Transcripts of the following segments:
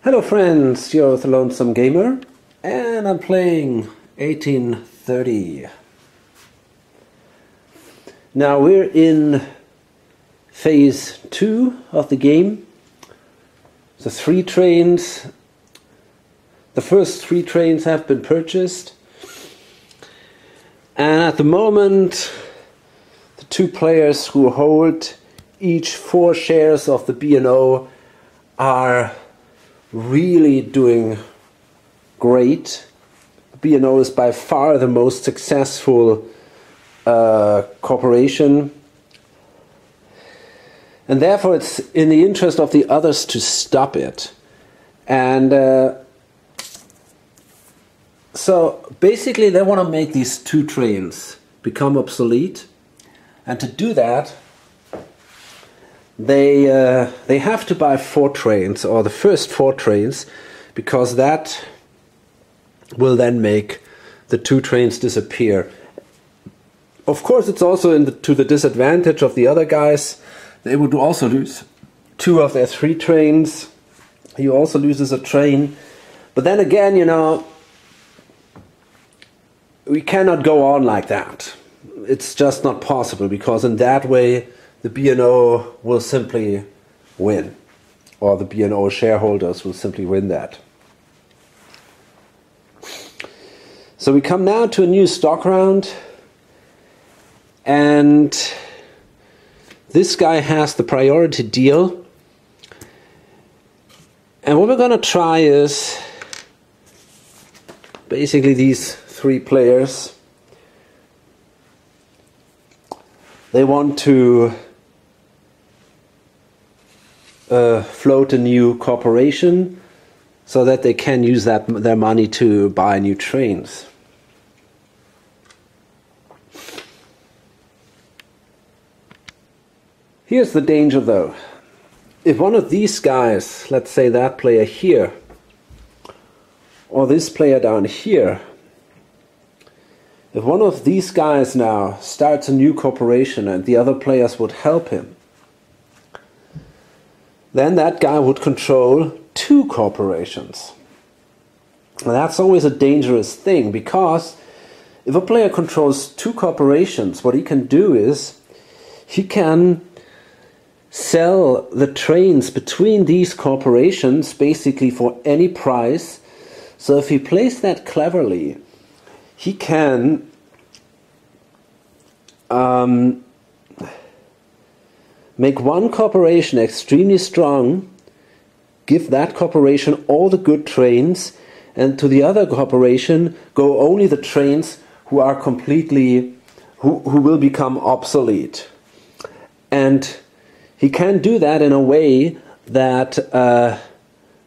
Hello friends, you're the Lonesome Gamer, and I'm playing 1830. Now we're in phase 2 of the game. The 3 trains, the first 3 trains have been purchased, and at the moment the 2 players who hold each 4 shares of the B&O are really doing great. B&O is by far the most successful corporation, and therefore it's in the interest of the others to stop it. And so basically they want to make these 2 trains become obsolete, and to do that they have to buy 4 trains, or the first 4 trains, because that will then make the 2 trains disappear. Of course, it's also to the disadvantage of the other guys. They would also lose 2 of their 3 trains. He also loses a train. But then again, you know, we cannot go on like that. It's just not possible, because in that way the B&O will simply win, or the B&O shareholders will simply win that. So we come now to a new stock round, and this guy has the priority deal, and what we're going to try is basically these 3 players. They want to float a new corporation so that they can use their money to buy new trains. Here's the danger though. If one of these guys, let's say that player here, or this player down here, if one of these guys now starts a new corporation and the other players would help him, then that guy would control 2 corporations. And that's always a dangerous thing, because if a player controls 2 corporations, what he can do is he can sell the trains between these corporations basically for any price. So if he plays that cleverly, he can make one corporation extremely strong, give that corporation all the good trains, and to the other corporation go only the trains who are completely, who will become obsolete. And he can do that in a way that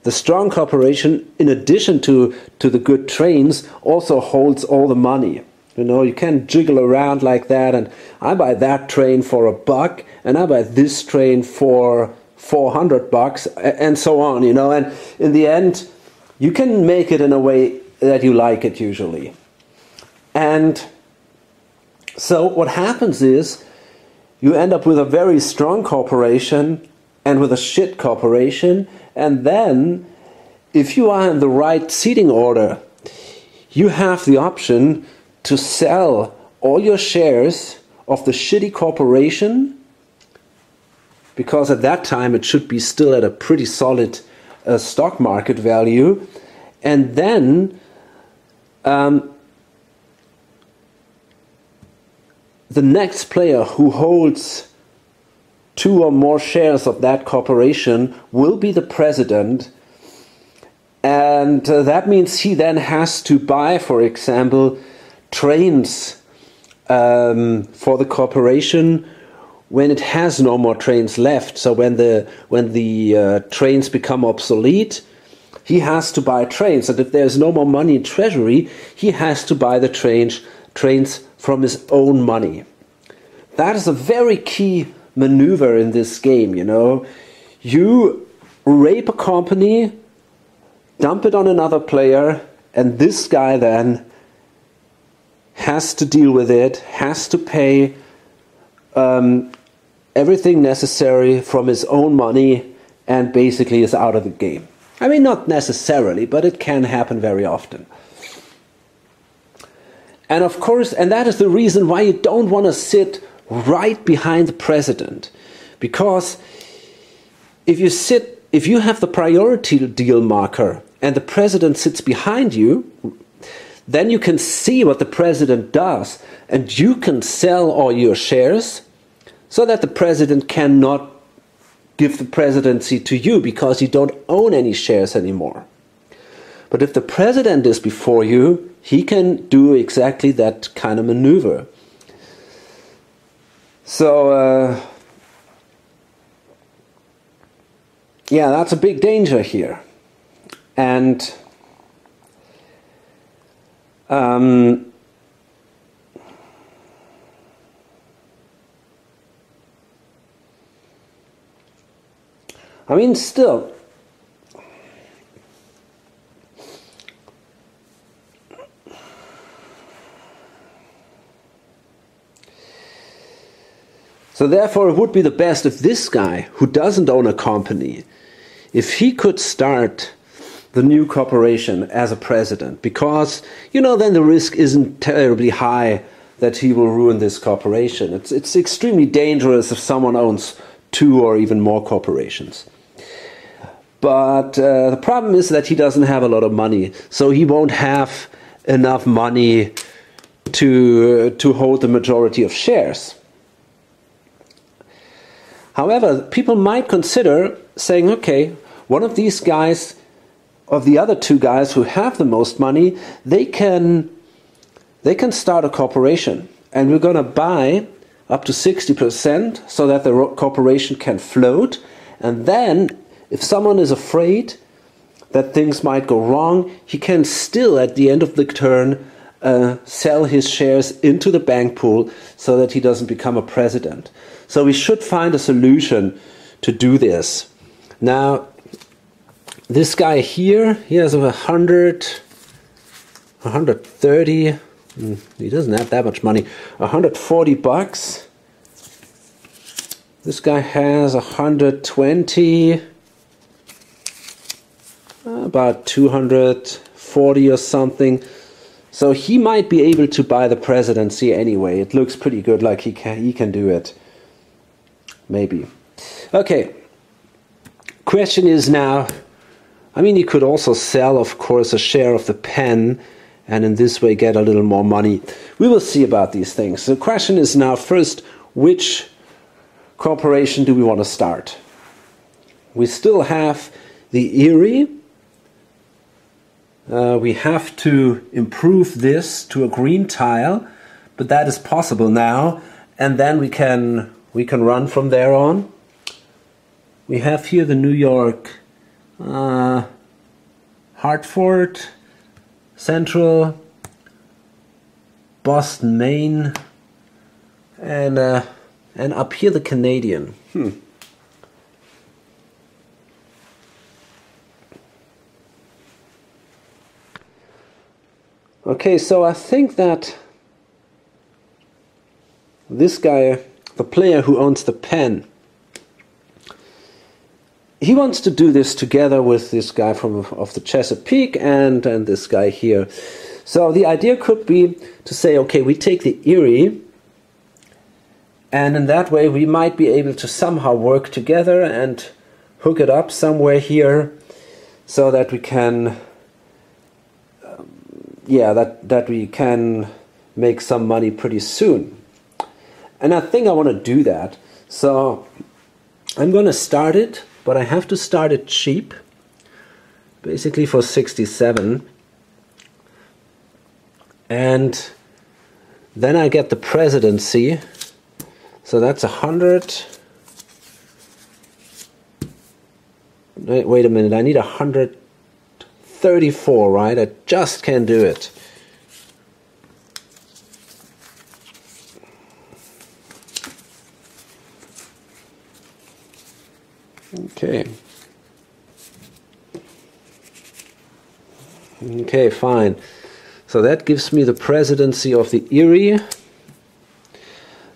the strong corporation, in addition to the good trains, also holds all the money. You know, you can jiggle around like that, and I buy that train for $1, and I buy this train for $400, and so on, you know. And in the end, you can make it in a way that you like it usually. And so what happens is you end up with a very strong corporation and with a shit corporation, and then if you are in the right seating order, you have the option to sell all your shares of the shitty corporation, because at that time it should be still at a pretty solid stock market value, and then the next player who holds 2 or more shares of that corporation will be the president, and that means he then has to buy, for example, trains for the corporation when it has no more trains left. So when the trains become obsolete, he has to buy trains, and if there's no more money in treasury, he has to buy the trains from his own money. That is a very key maneuver in this game, you know. You rape a company, dump it on another player, and this guy then has to deal with it, has to pay everything necessary from his own money, and basically is out of the game. I mean, not necessarily, but it can happen very often. And of course, and that is the reason why you don't want to sit right behind the president. Because if you have the priority deal marker and the president sits behind you, then you can see what the president does and you can sell all your shares so that the president cannot give the presidency to you because you don't own any shares anymore. But if the president is before you, he can do exactly that kind of maneuver. So, yeah, that's a big danger here. And I mean, still, so therefore it would be the best if this guy, who doesn't own a company, if he could start the new corporation as a president, because, you know, then the risk isn't terribly high that he will ruin this corporation. It's extremely dangerous if someone owns 2 or even more corporations. But the problem is that he doesn't have a lot of money, so he won't have enough money to hold the majority of shares. However, people might consider saying, okay, one of these guys, of the other 2 guys who have the most money, they can start a corporation, and we're going to buy up to 60% so that the corporation can float. And then, if someone is afraid that things might go wrong, he can still, at the end of the turn, sell his shares into the bank pool so that he doesn't become a president. So we should find a solution to do this. Now, this guy here, he has 130, he doesn't have that much money, $140. This guy has 120, about 240 or something. So he might be able to buy the presidency anyway. It looks pretty good, like he can do it. Maybe. Okay. Question is now, I mean, you could also sell, of course, a share of the pen and in this way get a little more money. We will see about these things. The question is now, first, which corporation do we want to start? We still have the Erie. We have to improve this to a green tile, but that is possible now, and then we can run from there on. We have here the New York, Hartford, Central, Boston, Maine, and up here the Canadian. Okay, so I think that this guy, the player who owns the pen, he wants to do this together with this guy of the Chesapeake and this guy here. So the idea could be to say, okay, we take the Erie, and in that way we might be able to somehow work together and hook it up somewhere here so that we can that we can make some money pretty soon. And I think I want to do that. So I'm going to start it, but I have to start it cheap, basically for 67. And then I get the presidency. So that's 100. Wait a minute, I need 134, right? I just can't do it. Okay. Okay, fine. So that gives me the presidency of the Erie.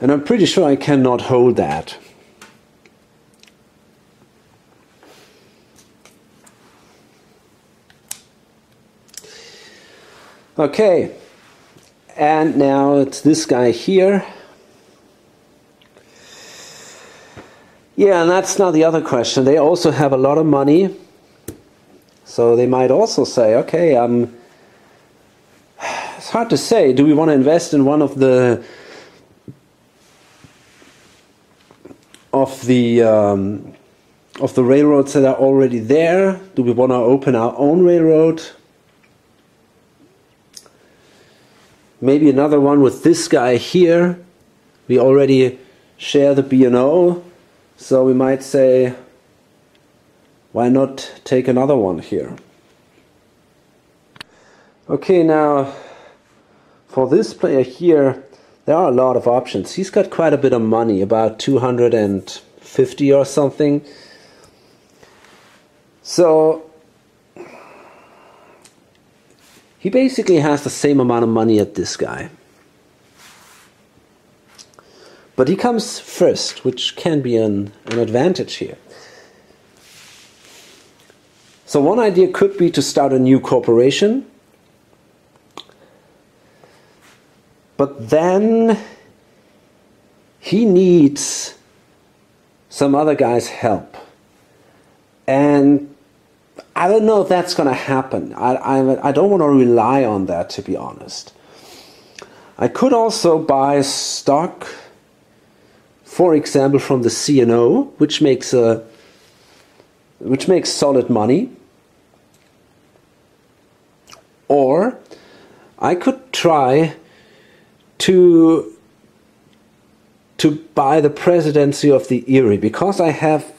And I'm pretty sure I cannot hold that. Okay, and now it's this guy here. Yeah, and that's now the other question. They also have a lot of money, so they might also say, okay, it's hard to say. Do we want to invest in one of the railroads that are already there? Do we want to open our own railroad? Maybe another one with this guy here. We already share the B&O, so we might say, why not take another one here? Okay, now for this player here, there are a lot of options. He's got quite a bit of money, about 250 or something. So he basically has the same amount of money as this guy. But he comes first, which can be an advantage here. So one idea could be to start a new corporation. But then he needs some other guy's help. And I don't know if that's going to happen. I don't want to rely on that, to be honest. I could also buy stock, for example, from the C&O, which makes solid money. Or I could try to buy the presidency of the Erie, because I have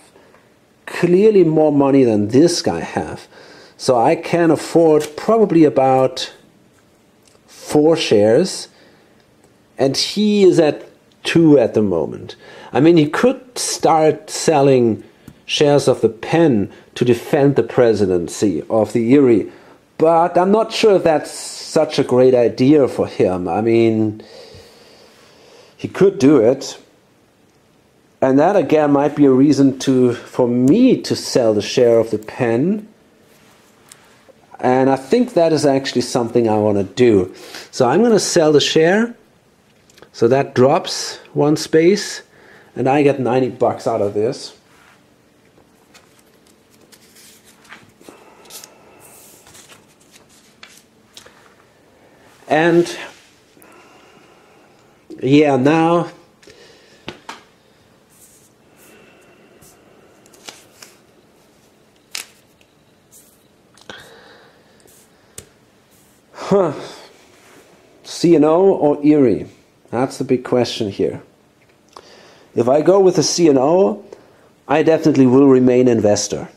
clearly more money than this guy have. So I can afford probably about 4 shares, and he is at 2 at the moment. I mean, he could start selling shares of the Penn to defend the presidency of the Erie, but I'm not sure if that's such a great idea for him. I mean, he could do it. And that again might be a reason for me to sell the share of the Penn. And I think that is actually something I want to do. So I'm going to sell the share. So that drops 1 space. And I get $90 out of this. And yeah, now C&O or Erie? That's the big question here. If I go with the C&O, I definitely will remain investor.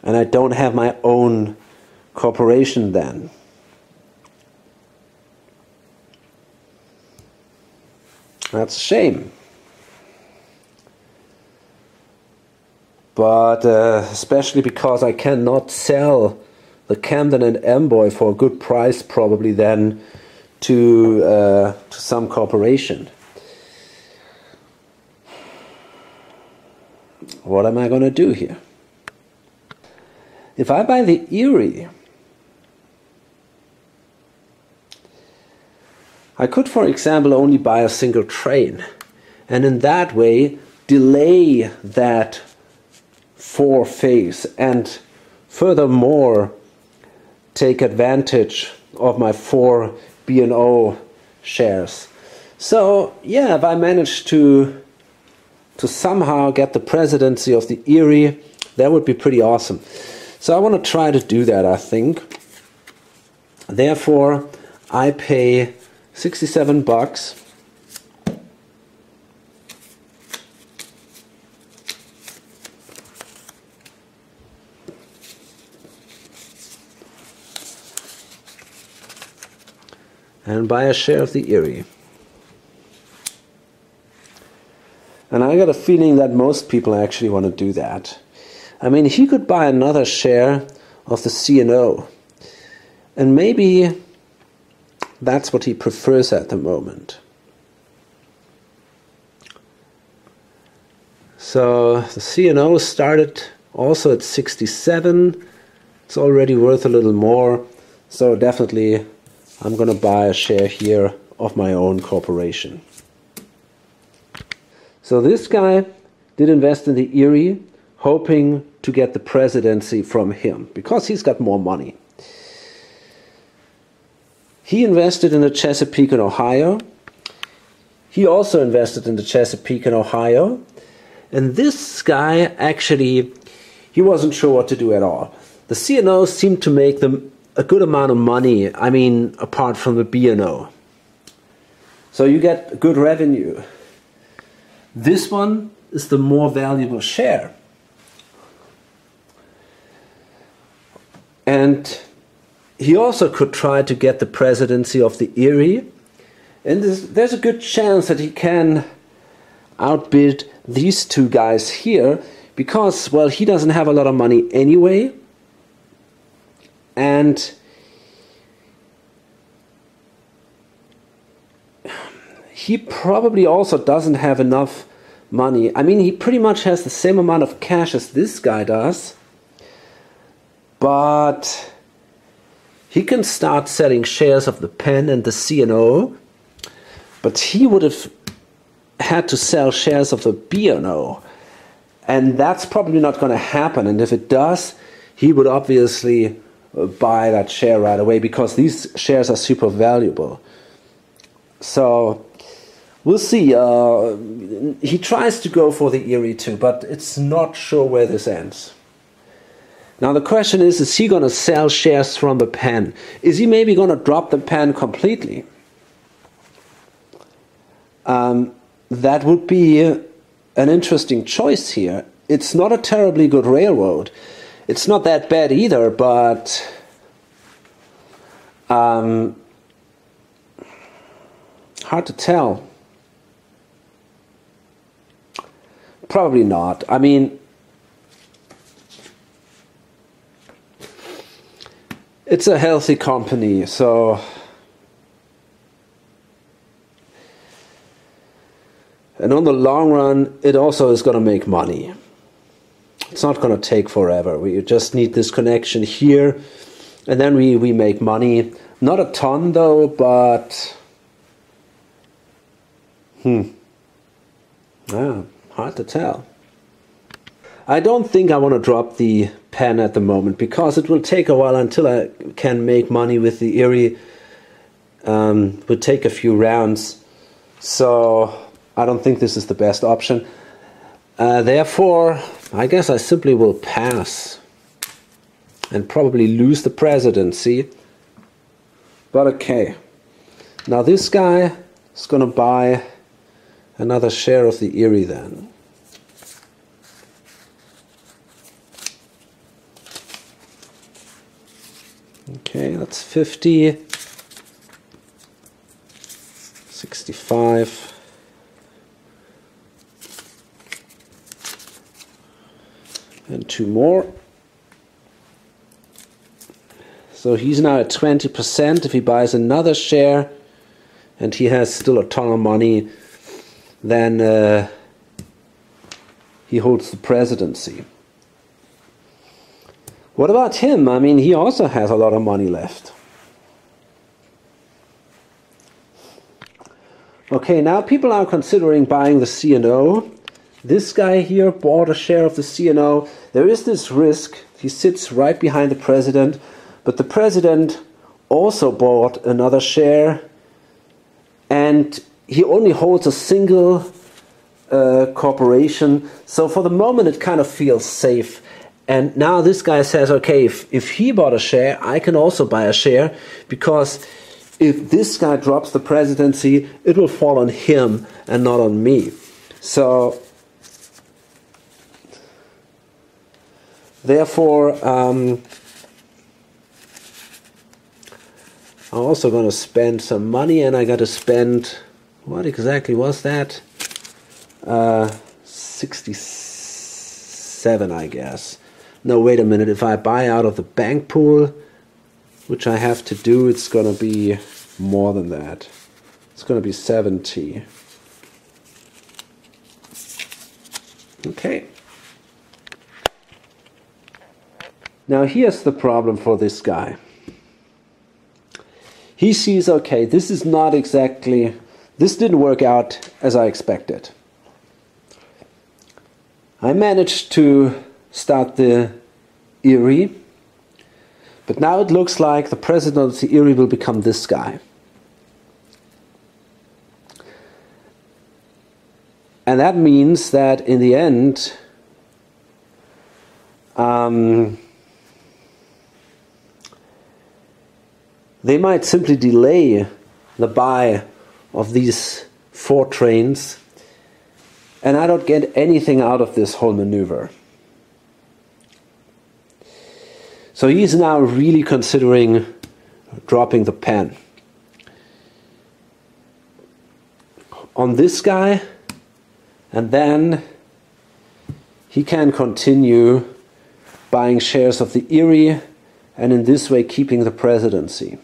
And I don't have my own corporation then. That's a shame. But especially because I cannot sell the Camden and Amboy for a good price probably then to some corporation. What am I going to do here? If I buy the Erie, I could, for example, only buy a single train, and in that way delay that 4 phase, and furthermore take advantage of my 4 B&O shares. So yeah, if I manage to somehow get the presidency of the Erie, that would be pretty awesome. So I want to try to do that, I think. Therefore, I pay $67. And buy a share of the Erie. And I got a feeling that most people actually want to do that. I mean, he could buy another share of the C&O. And maybe that's what he prefers at the moment. So the C&O started also at 67. It's already worth a little more. So definitely I'm going to buy a share here of my own corporation. So this guy did invest in the Erie, hoping to get the presidency from him, because he's got more money. He invested in the Chesapeake in Ohio. He also invested in the Chesapeake in Ohio. And this guy, actually, he wasn't sure what to do at all. The C&O seemed to make them a good amount of money, I mean, apart from the B&O. So you get good revenue. This one is the more valuable share. And he also could try to get the presidency of the Erie. And there's a good chance that he can outbid these two guys here because, well, he doesn't have a lot of money anyway. And he probably also doesn't have enough money. I mean, he pretty much has the same amount of cash as this guy does. But he can start selling shares of the Penn and the C&O. But he would have had to sell shares of the B&O. And that's probably not going to happen. And if it does, he would obviously buy that share right away because these shares are super valuable. So we'll see. He tries to go for the Erie too, but it's not sure where this ends. Now the question is he going to sell shares from the Penn? Is he maybe going to drop the Penn completely? That would be an interesting choice here. It's not a terribly good railroad. It's not that bad either, but hard to tell. Probably not. I mean, it's a healthy company, so and on the long run, it also is going to make money. It's not going to take forever. We just need this connection here, and then we make money. Not a ton, though, but hard to tell. I don't think I want to drop the Penn at the moment because it will take a while until I can make money with the Erie. It would take a few rounds, so I don't think this is the best option. Therefore, I guess I simply will pass and probably lose the presidency. But okay. Now this guy is going to buy another share of the Erie then. Okay, that's 50, 65. And two more. So he's now at 20%. If he buys another share and he has still a ton of money, then he holds the presidency. What about him? I mean, he also has a lot of money left. Okay, now people are considering buying the C&O. This guy here bought a share of the C&O. There is this risk. He sits right behind the president, but the president also bought another share, and he only holds a single corporation. So for the moment, it kind of feels safe. And now this guy says, okay, if he bought a share, I can also buy a share, because if this guy drops the presidency, it will fall on him and not on me. So therefore, I'm also going to spend some money, and I got to spend, what exactly was that? 67, I guess. No, wait a minute. If I buy out of the bank pool, which I have to do, it's going to be more than that. It's going to be 70. Okay. Now here's the problem for this guy. he sees, okay, this is not exactly, this didn't work out as I expected. I managed to start the Erie, but now it looks like the president of the Erie will become this guy. And that means that in the end, they might simply delay the buy of these 4 trains, and I don't get anything out of this whole maneuver. So he's now really considering dropping the pen. On this guy, and then he can continue buying shares of the Erie and in this way keeping the presidency.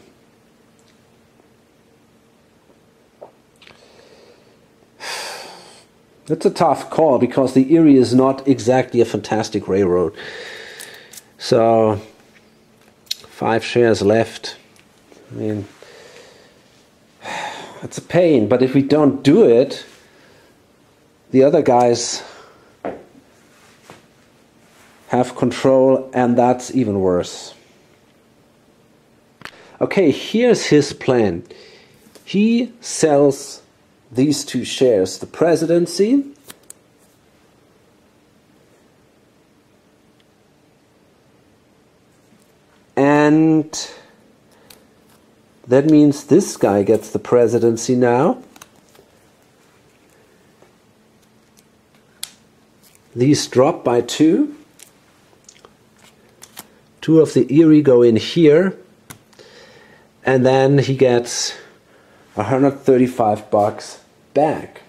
It's a tough call because the Erie is not exactly a fantastic railroad. So 5 shares left. I mean, it's a pain, but if we don't do it, the other guys have control, and that's even worse. Okay, here's his plan. He sells these 2 shares, the presidency and that means this guy gets the presidency now. These drop by 2. 2 of the Erie go in here, and then he gets $135 back.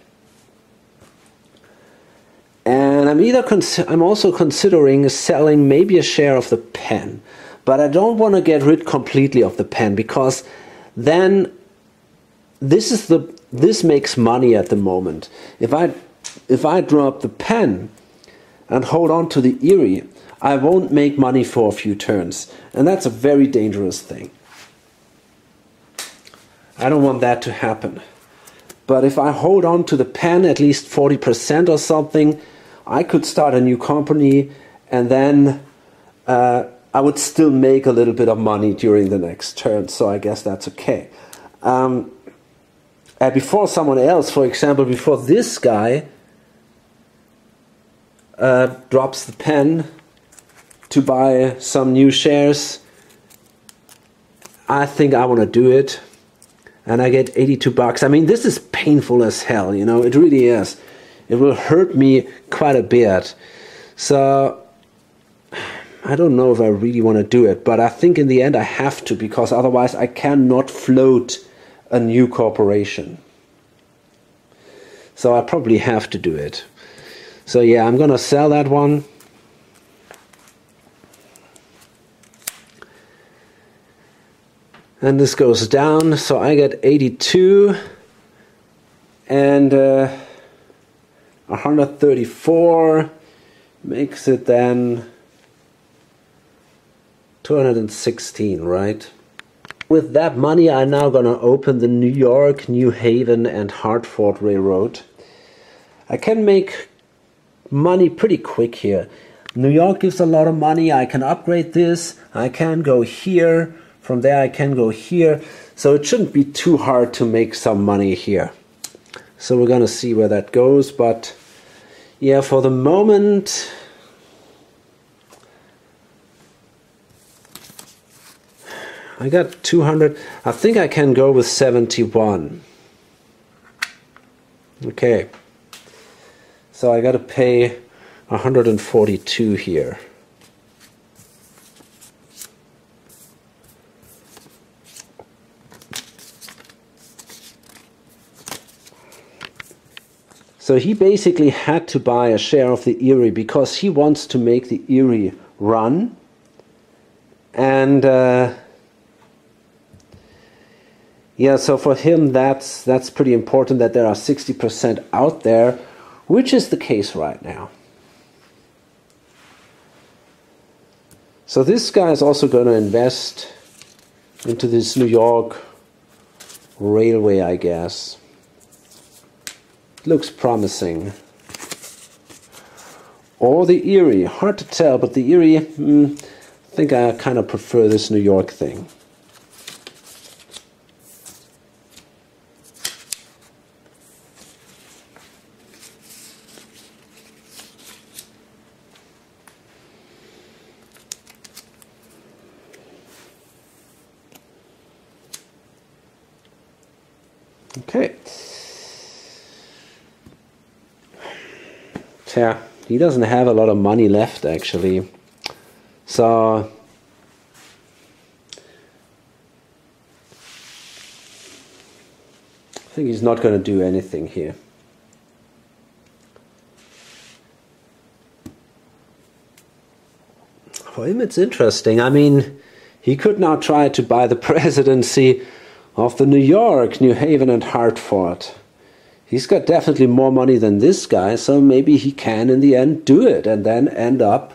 And I'm also considering selling maybe a share of the pen, but I don't want to get rid completely of the pen because then this makes money at the moment. If I drop the pen and hold on to the Erie, I won't make money for a few turns, and that's a very dangerous thing. I don't want that to happen. But if I hold on to the pen at least 40% or something, I could start a new company, and then I would still make a little bit of money during the next turn, so I guess that's okay. Before someone else, for example, before this guy drops the pen to buy some new shares, I think I want to do it. And I get $82. I mean, this is painful as hell, you know, it really is. It will hurt me quite a bit. So, I don't know if I really want to do it, but I think in the end I have to, because otherwise I cannot float a new corporation. So I probably have to do it. So yeah, I'm gonna sell that one. And this goes down, so I get 82 and 134 makes it then 216, right? With that money, I'm now gonna open the New York, New Haven and Hartford Railroad. I can make money pretty quick here. New York gives a lot of money. I can upgrade this. I can go here. From there I can go here, so it shouldn't be too hard to make some money here. So we're gonna see where that goes, but yeah, for the moment I got 200. I think I can go with 71. Okay, so I gotta pay 142 here. So he basically had to buy a share of the Erie because he wants to make the Erie run. And yeah, so for him that's pretty important that there are 60% out there, which is the case right now. So this guy is also going to invest into this New York railway, I guess. Looks promising. Or the Erie. Hard to tell, but the Erie, I think I kind of prefer this New York thing. Okay. Yeah, he doesn't have a lot of money left, actually. So I think he's not going to do anything here. For him, it's interesting. I mean, he could now try to buy the presidency of the New York, New Haven, and Hartford. He's got definitely more money than this guy, so maybe he can in the end do it and then end up,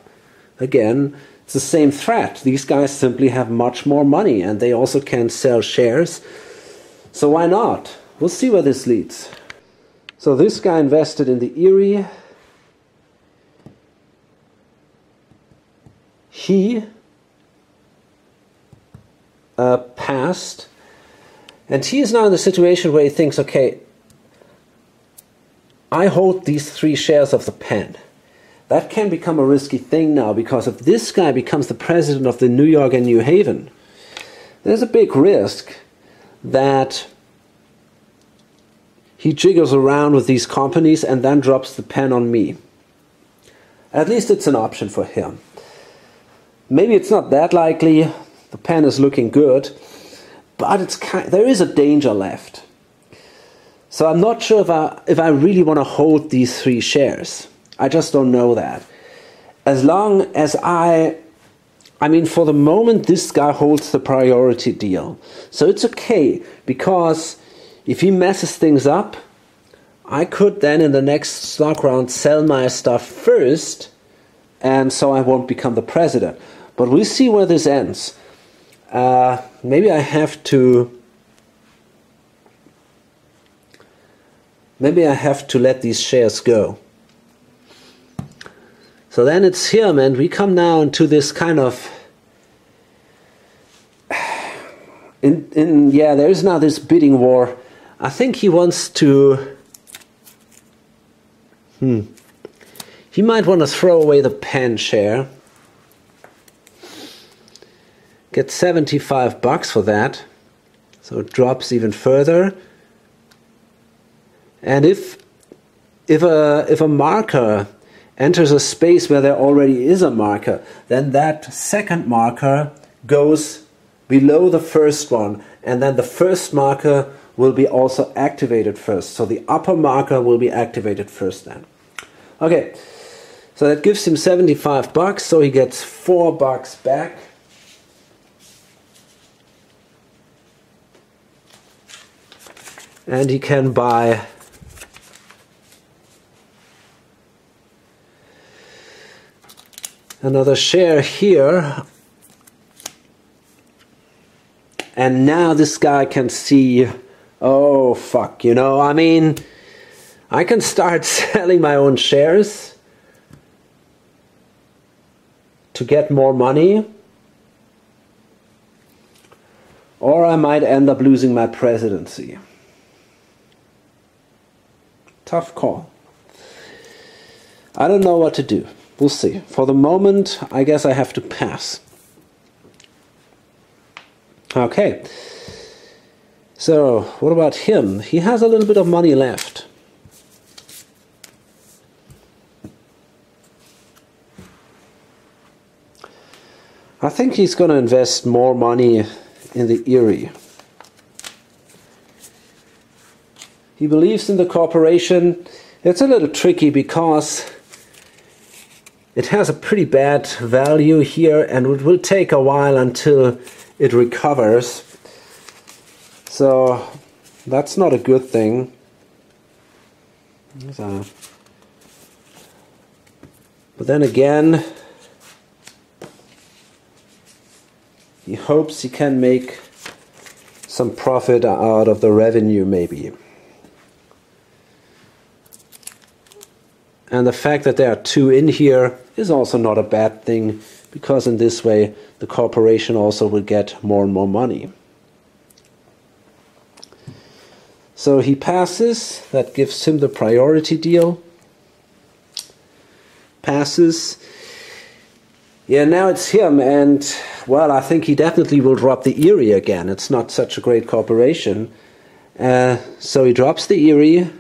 again, it's the same threat. These guys simply have much more money and they also can sell shares. So why not? We'll see where this leads. So this guy invested in the Erie. He passed. And he is now in the situation where he thinks, okay, I hold these 3 shares of the pen. That can become a risky thing now, because if this guy becomes the president of the New York and New Haven, there's a big risk that he jiggles around with these companies and then drops the pen on me. At least it's an option for him. Maybe it's not that likely. The pen is looking good, but there is a danger left. So I'm not sure if I really want to hold these 3 shares. I just don't know that. As long as I mean, for the moment, this guy holds the priority deal. So it's okay, because if he messes things up, I could then in the next stock round sell my stuff first, and so I won't become the president. But we'll see where this ends. Maybe I have to let these shares go. So then it's him, and we come now into this kind of there is now this bidding war. I think he wants to he might want to throw away the pen share. Get $75 for that. So it drops even further. And if a marker enters a space where there already is a marker, then that second marker goes below the first one, and then the first marker will be also activated first. So the upper marker will be activated first then. Okay, so that gives him $75, so he gets $4 back. And he can buy another share here. And now this guy can see, oh fuck, you know, I mean, I can start selling my own shares to get more money, or I might end up losing my presidency. Tough call. I don't know what to do. We'll see. For the moment, I guess I have to pass. Okay. So, what about him? He has a little bit of money left. I think he's going to invest more money in the Erie. He believes in the corporation. It's a little tricky because it has a pretty bad value here, and it will take a while until it recovers. So that's not a good thing. But then again, he hopes he can make some profit out of the revenue maybe. And the fact that there are two in here is also not a bad thing, because in this way the corporation also will get more and more money. So he passes, that gives him the priority deal. Passes. Yeah, now it's him, and well, I think he definitely will drop the Erie again. It's not such a great corporation. So he drops the Erie,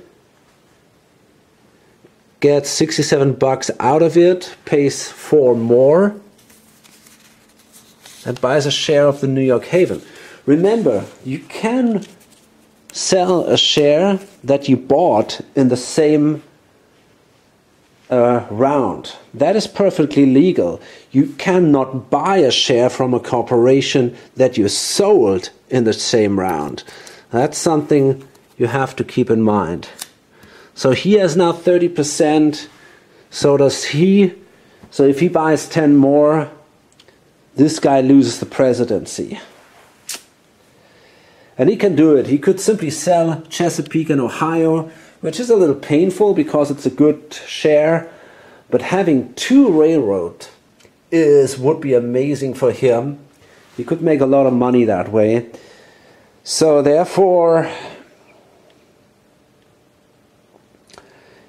gets 67 bucks out of it, pays 4 more, and buys a share of the New York Haven. Remember, you can sell a share that you bought in the same round. That is perfectly legal. You cannot buy a share from a corporation that you sold in the same round. That's something you have to keep in mind. So he has now 30%, so does he. So if he buys 10 more, this guy loses the presidency. And he can do it. He could simply sell Chesapeake and Ohio, which is a little painful because it's a good share. But having 2 railroads would be amazing for him. He could make a lot of money that way. So therefore,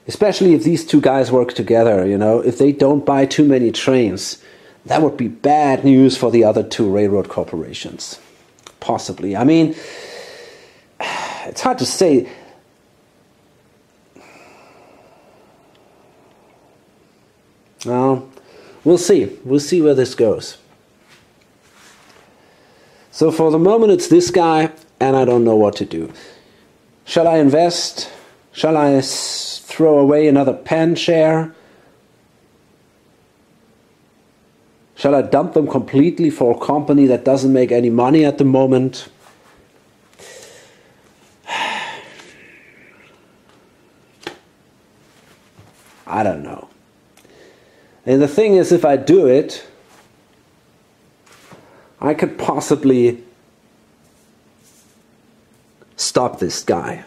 especially if these two guys work together, you know, if they don't buy too many trains, that would be bad news for the other 2 railroad corporations. Possibly. I mean, it's hard to say. Well, we'll see. We'll see where this goes. So for the moment it's this guy, and I don't know what to do. Shall I invest? Shall I throw away another Penn share? Shall I dump them completely for a company that doesn't make any money at the moment? I don't know. And the thing is, if I do it, I could possibly stop this guy.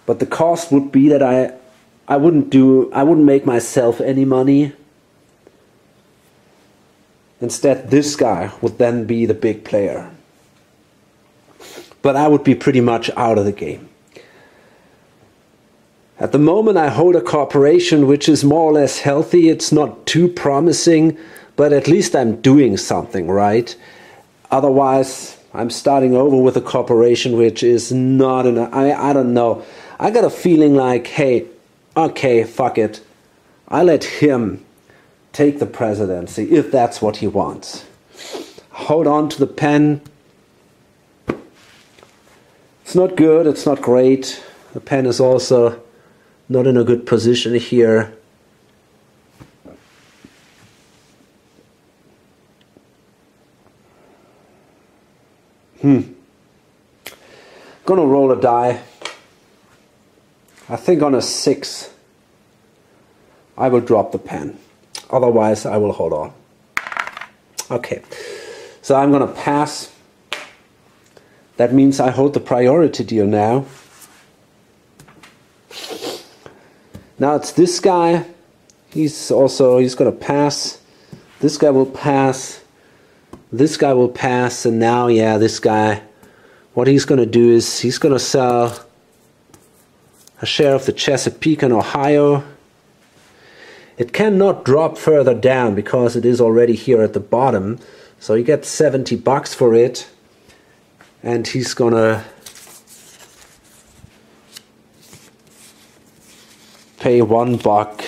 But the cost would be that I wouldn't make myself any money. Instead, this guy would then be the big player. But I would be pretty much out of the game. At the moment, I hold a corporation which is more or less healthy. It's not too promising, but at least I'm doing something, right? Otherwise, I'm starting over with a corporation which is not enough. I don't know. I got a feeling like, hey, okay, fuck it. I let him take the presidency if that's what he wants. Hold on to the pen. It's not good, it's not great. The pen is also not in a good position here. Gonna roll a die. I think on a 6 I will drop the pen. Otherwise I will hold on. Okay, so I'm gonna pass. That means I hold the priority deal now. Now it's this guy. He's gonna pass. This guy will pass. This guy will pass. And now, yeah, this guy, what he's gonna do is he's gonna sell a share of the Chesapeake and Ohio. It cannot drop further down because it is already here at the bottom. So you get 70 bucks for it. And he's gonna pay $1.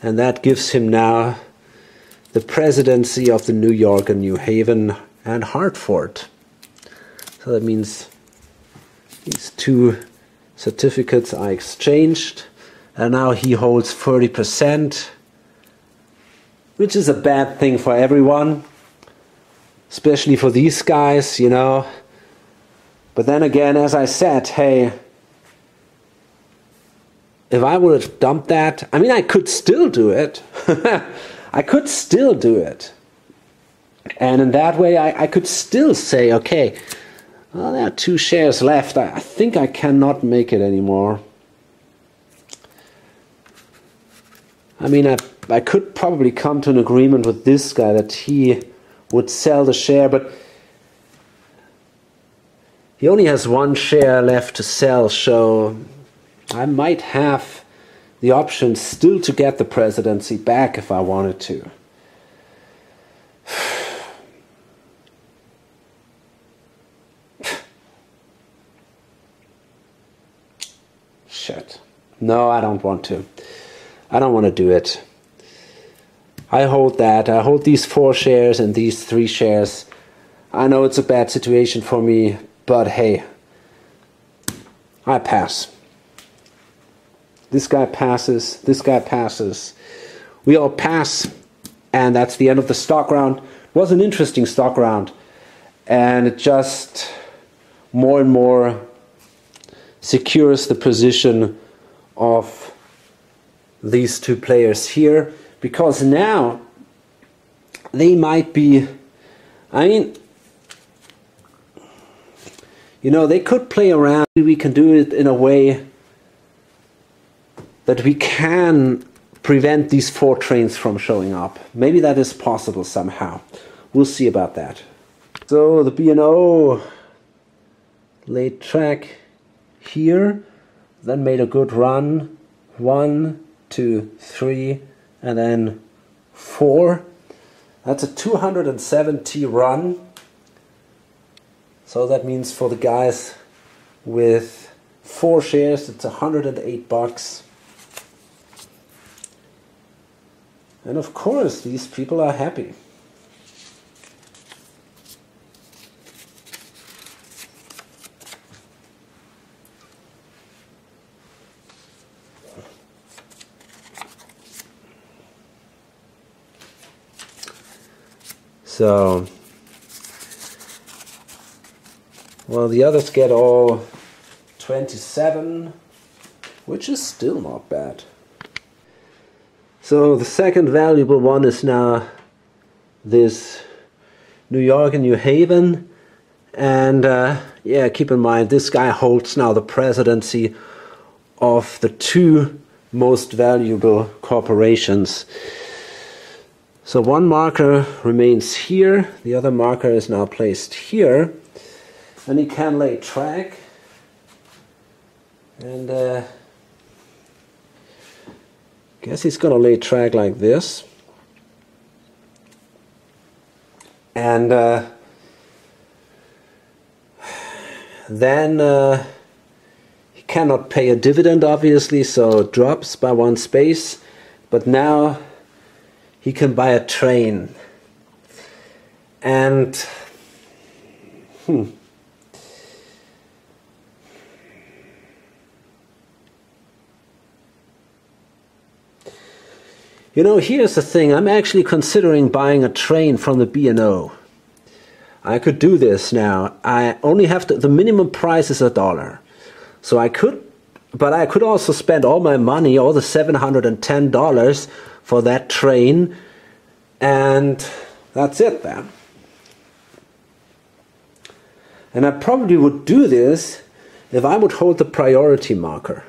And that gives him now the presidency of the New York and New Haven and Hartford. So that means these 2 certificates are exchanged. And now he holds 30%, which is a bad thing for everyone, especially for these guys, you know. But then again, as I said, hey, if I would have dumped that, I mean, I could still do it. I could still do it. And in that way, I could still say, okay, well, there are 2 shares left. I think I cannot make it anymore. I mean, I could probably come to an agreement with this guy that he would sell the share, but he only has 1 share left to sell, so I might have the option still to get the presidency back if I wanted to. Shit. No, I don't want to. I don't want to do it. I hold that. I hold these 4 shares and these 3 shares. I know it's a bad situation for me, but hey, I pass. This guy passes. This guy passes. We all pass. And that's the end of the stock round. It was an interesting stock round. And it just more and more secures the position of these 2 players here, because now they might be, I mean, you know, they could play around. We can do it in a way that we can prevent these 4 trains from showing up. Maybe that is possible somehow. We'll see about that. So the B&O laid track here, then made a good run. 1, 2, 3, and then 4. That's a 270 run. So that means for the guys with 4 shares, it's $108. And of course, these people are happy. So, well, the others get all 27, which is still not bad. So the second valuable one is now this New York and New Haven. And yeah, keep in mind, this guy holds now the presidency of the 2 most valuable corporations. So 1 marker remains here, the other marker is now placed here, and he can lay track, and guess he's going to lay track like this, and then he cannot pay a dividend obviously, so it drops by 1 space, but now he can buy a train. And you know, here's the thing. I'm actually considering buying a train from the B&O. I could do this now. I only have to, the minimum price is $1. So I could, but I could also spend all my money, all the $710 for that train, and that's it then. And I probably would do this if I would hold the priority marker,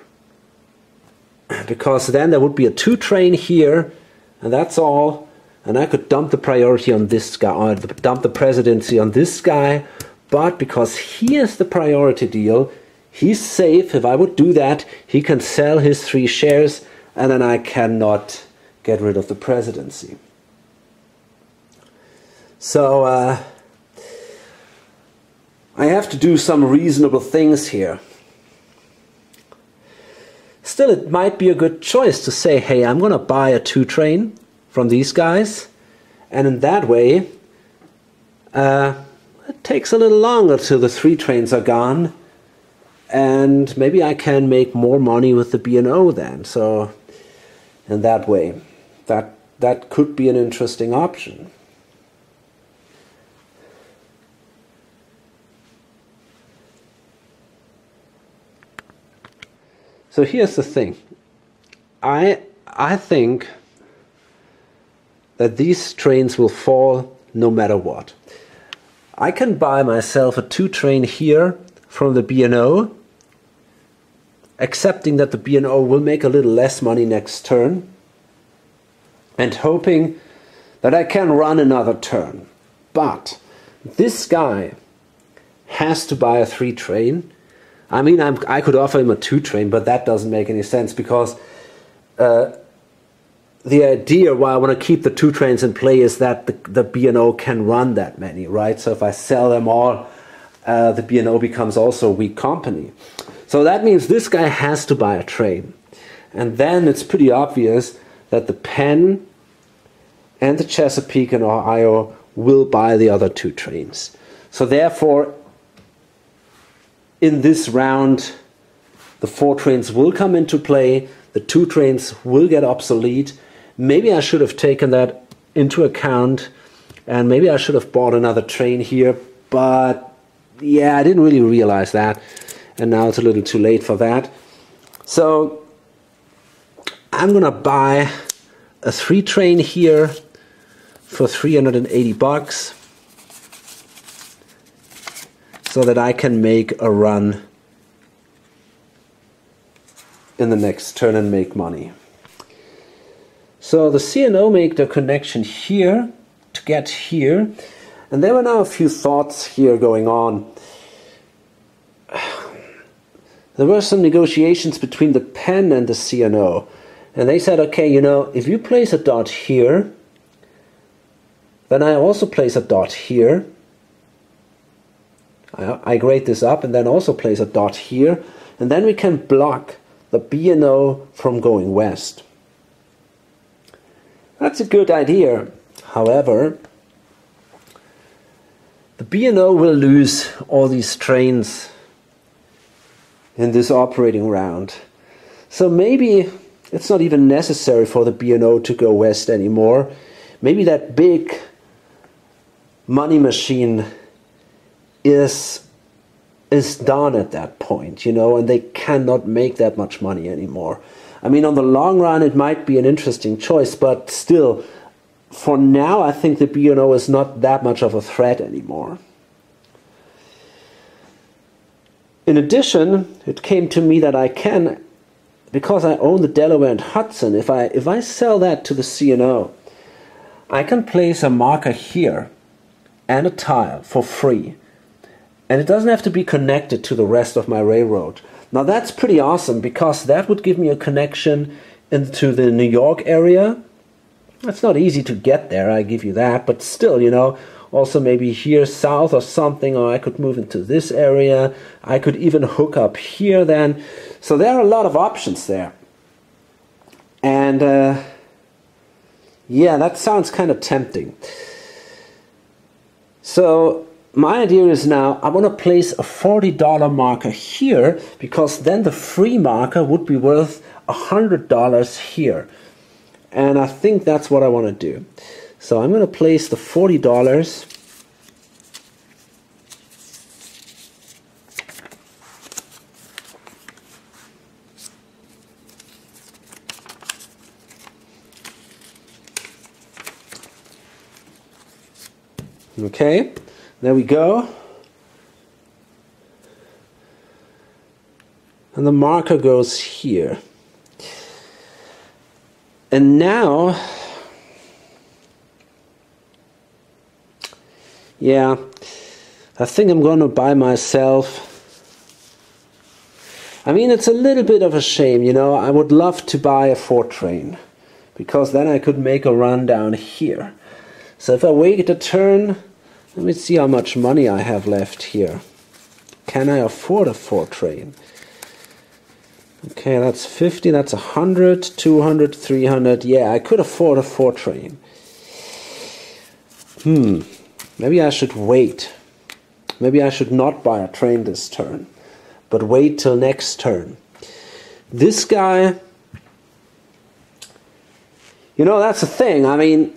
because then there would be a 2 train here, and that's all, and I could dump the priority on this guy, or dump the presidency on this guy, but because he is the priority deal, he's safe. If I would do that, he can sell his 3 shares, and then I cannot get rid of the presidency. So I have to do some reasonable things here. Still, it might be a good choice to say, hey, I'm going to buy a 2 train from these guys, and in that way it takes a little longer till the 3 trains are gone, and maybe I can make more money with the B&O then. So in that way, that could be an interesting option. So here's the thing. I think that these trains will fall no matter what. I can buy myself a 2-train here from the B&O, accepting that the B&O will make a little less money next turn, and hoping that I can run another turn. But this guy has to buy a 3-train. I mean, I could offer him a 2-train, but that doesn't make any sense, because the idea why I want to keep the 2 trains in play is that the B&O can run that many, right? So if I sell them all, the B&O becomes also a weak company. So that means this guy has to buy a train. And then it's pretty obvious that the Penn and the Chesapeake and Ohio will buy the other 2 trains. So therefore, in this round, the 4 trains will come into play, the 2 trains will get obsolete. Maybe I should have taken that into account, and maybe I should have bought another train here, but yeah, I didn't really realize that, and now it's a little too late for that. So I'm gonna buy a 3-train here for $380 so that I can make a run in the next turn and make money. So the C&O make the connection here to get here, and there were now a few thoughts here going on. There were some negotiations between the Penn and the C&O, and they said, okay, you know, if you place a dot here, then I also place a dot here. I grade this up and then also place a dot here, and then we can block the B&O from going west. That's a good idea. However, the B&O will lose all these trains in this operating round. So maybe it's not even necessary for the B&O to go west anymore. Maybe that big money machine is done at that point, you know, and they cannot make that much money anymore. I mean, on the long run, it might be an interesting choice, but still, for now, I think the B&O is not that much of a threat anymore. In addition, it came to me that I can, because I own the Delaware and Hudson, if I sell that to the C&O, I can place a marker here and a tile for free. And it doesn't have to be connected to the rest of my railroad. Now that's pretty awesome, because that would give me a connection into the New York area. It's not easy to get there, I give you that, but still, you know, also maybe here south or something, or I could move into this area. I could even hook up here then. So there are a lot of options there. And yeah, that sounds kind of tempting. So my idea is now I want to place a $40 marker here, because then the free marker would be worth $100 here. And I think that's what I want to do. So I'm going to place the $40. Okay, there we go. And the marker goes here. And now, yeah, I think I'm going to buy myself. I mean, it's a little bit of a shame, you know. I would love to buy a 4-train, because then I could make a run down here. So if I wait a turn, let me see how much money I have left here. Can I afford a 4-train? Okay, that's 50, that's 100, 200, 300. Yeah, I could afford a 4-train. Maybe I should wait. Maybe I should not buy a train this turn, but wait till next turn. This guy, you know, that's the thing. I mean,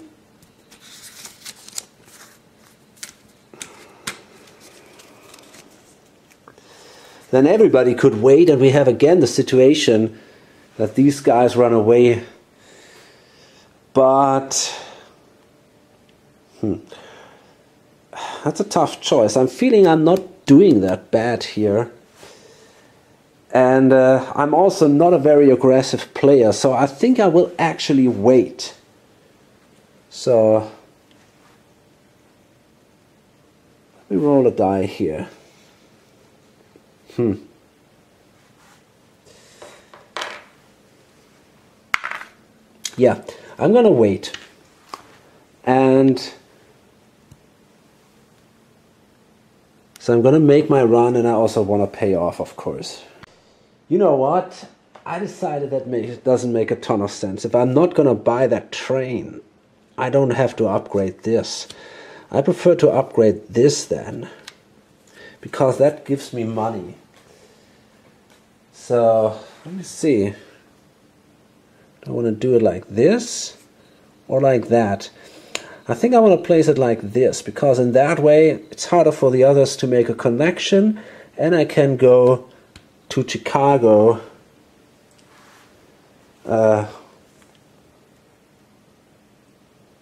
then everybody could wait, and we have again the situation that these guys run away. But That's a tough choice. I'm feeling I'm not doing that bad here. And I'm also not a very aggressive player, so I think I will actually wait. So, let me roll a die here. Yeah, I'm gonna wait. And so I'm gonna make my run, and I also want to pay off, of course. You know what? I decided that it doesn't make a ton of sense. If I'm not gonna buy that train, I don't have to upgrade this. I prefer to upgrade this then, because that gives me money. So, let me see. Do I want to do it like this or like that? I think I want to place it like this, because in that way it's harder for the others to make a connection, and I can go to Chicago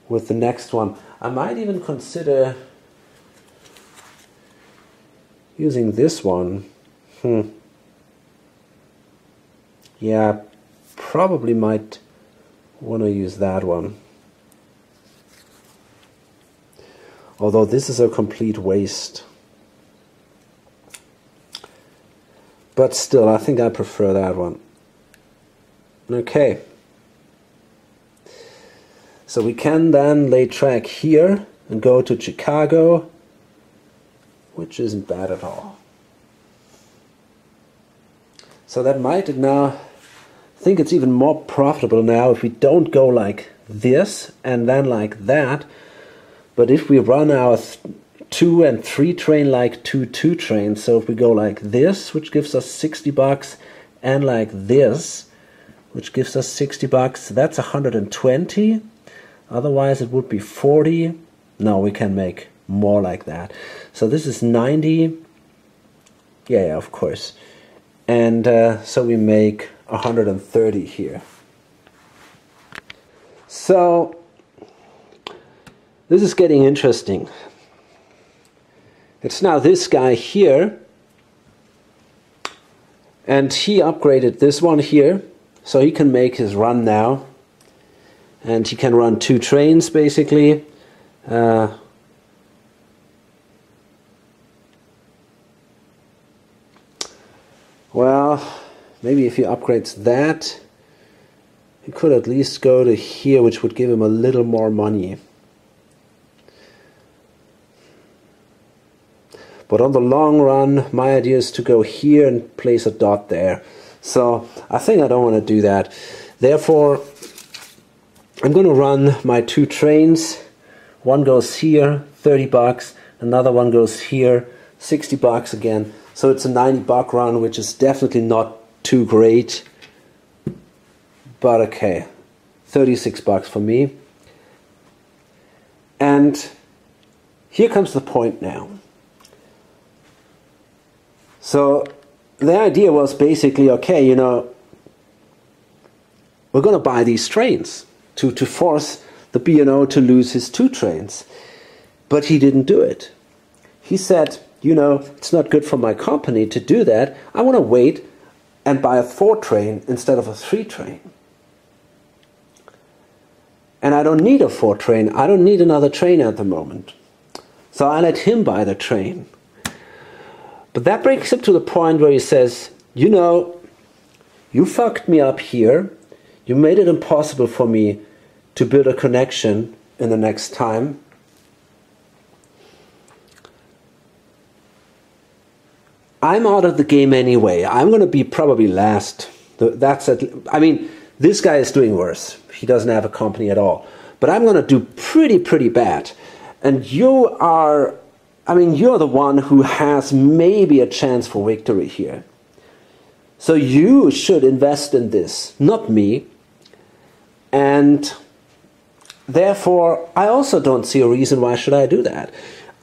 with the next one. I might even consider using this one. Yeah, probably might want to use that one. Although this is a complete waste. But still, I think I prefer that one. Okay. So we can then lay track here and go to Chicago, which isn't bad at all. So that might now, I think it's even more profitable now if we don't go like this and then like that, but if we run our 2 and 3 train like 2 trains, so if we go like this, which gives us $60, and like this, which gives us $60, that's 120. Otherwise it would be 40. No, we can make more like that. So this is 90. Yeah, of course. And so we make 130 here. So this is getting interesting. It's now this guy here, and he upgraded this one here, so he can make his run now, and he can run 2 trains basically. Well, maybe if he upgrades that, he could at least go to here, which would give him a little more money. But on the long run, my idea is to go here and place a dot there. So I think I don't want to do that. Therefore, I'm going to run my 2 trains. One goes here, $30. Another one goes here, $60 again. So it's a $90 run, which is definitely not too great. But okay, $36 for me. And here comes the point now. So the idea was basically, okay, you know, we're going to buy these trains to force the B&O to lose his 2 trains. But he didn't do it. He said, you know, it's not good for my company to do that. I want to wait and buy a 4 train instead of a 3 train. And I don't need a 4 train. I don't need another train at the moment. So I let him buy the train. But that brings him to the point where he says, you know, you fucked me up here. You made it impossible for me to build a connection in the next time. I'm out of the game anyway. I'm going to be probably last. That's it. I mean, this guy is doing worse. He doesn't have a company at all. But I'm going to do pretty bad. And you are, I mean, you're the one who has maybe a chance for victory here. So you should invest in this, not me. And therefore, I also don't see a reason why should I do that.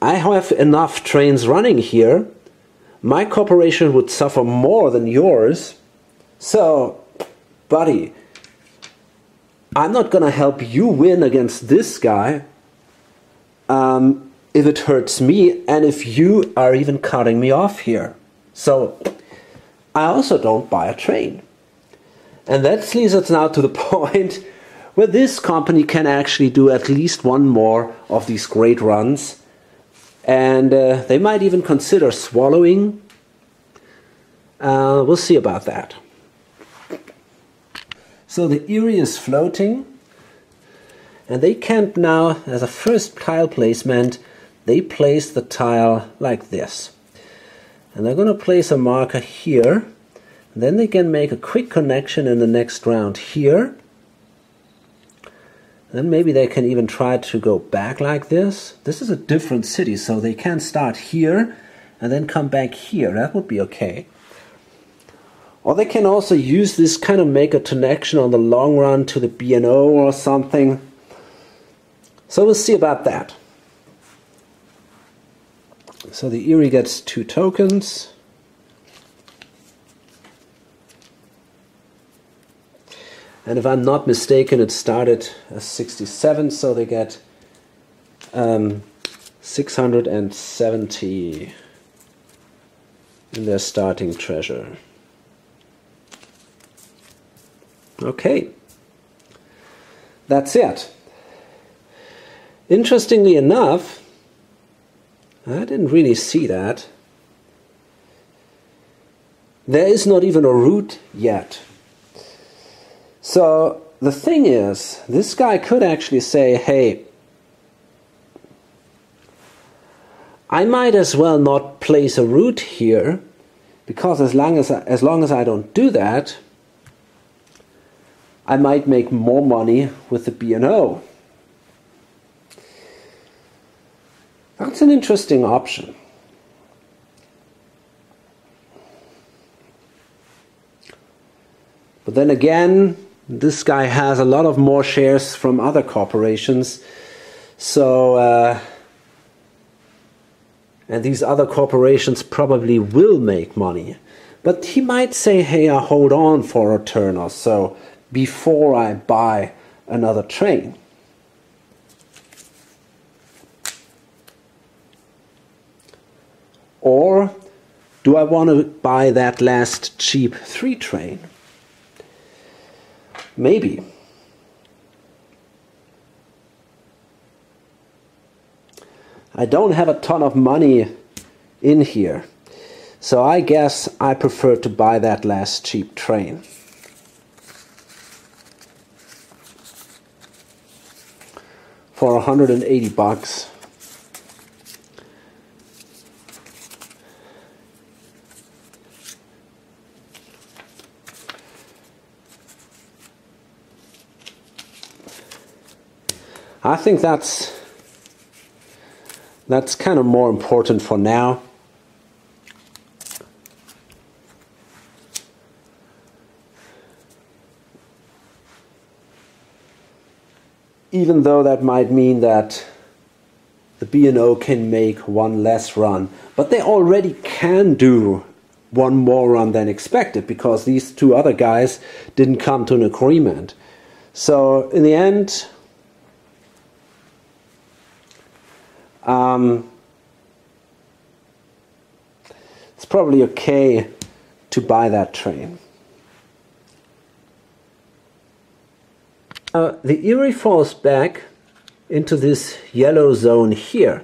I have enough trains running here. My corporation would suffer more than yours. So, buddy, I'm not going to help you win against this guy. if it hurts me and if you are even cutting me off here. So I also don't buy a train. And that leads us now to the point where this company can actually do at least one more of these great runs. And they might even consider swallowing. We'll see about that. So the Erie is floating. And they can't now, as a first tile placement, they place the tile like this. And they're going to place a marker here. And then they can make a quick connection in the next round here. Then maybe they can even try to go back like this. This is a different city, so they can start here and then come back here. That would be okay. Or they can also use this, kind of make a connection on the long run to the B&O or something. So we'll see about that. So the Erie gets 2 tokens. And if I'm not mistaken, it started as 67, so they get 670 in their starting treasure. Okay, that's it. Interestingly enough, I didn't really see that. There is not even a route yet. So the thing is, this guy could actually say, hey, I might as well not place a route here, because as long as I don't do that, I might make more money with the B&O. That's an interesting option. But then again, this guy has a lot of more shares from other corporations. So, and these other corporations probably will make money. But he might say, hey, I hold on for a turn or so before I buy another train. Or do I want to buy that last cheap 3 train? Maybe. I don't have a ton of money in here, so I guess I prefer to buy that last cheap train. For 180 bucks. I think that's kind of more important for now. Even though that might mean that the B&O can make one less run. But they already can do one more run than expected, because these 2 other guys didn't come to an agreement. So in the end, it's probably okay to buy that train. The Erie falls back into this yellow zone here.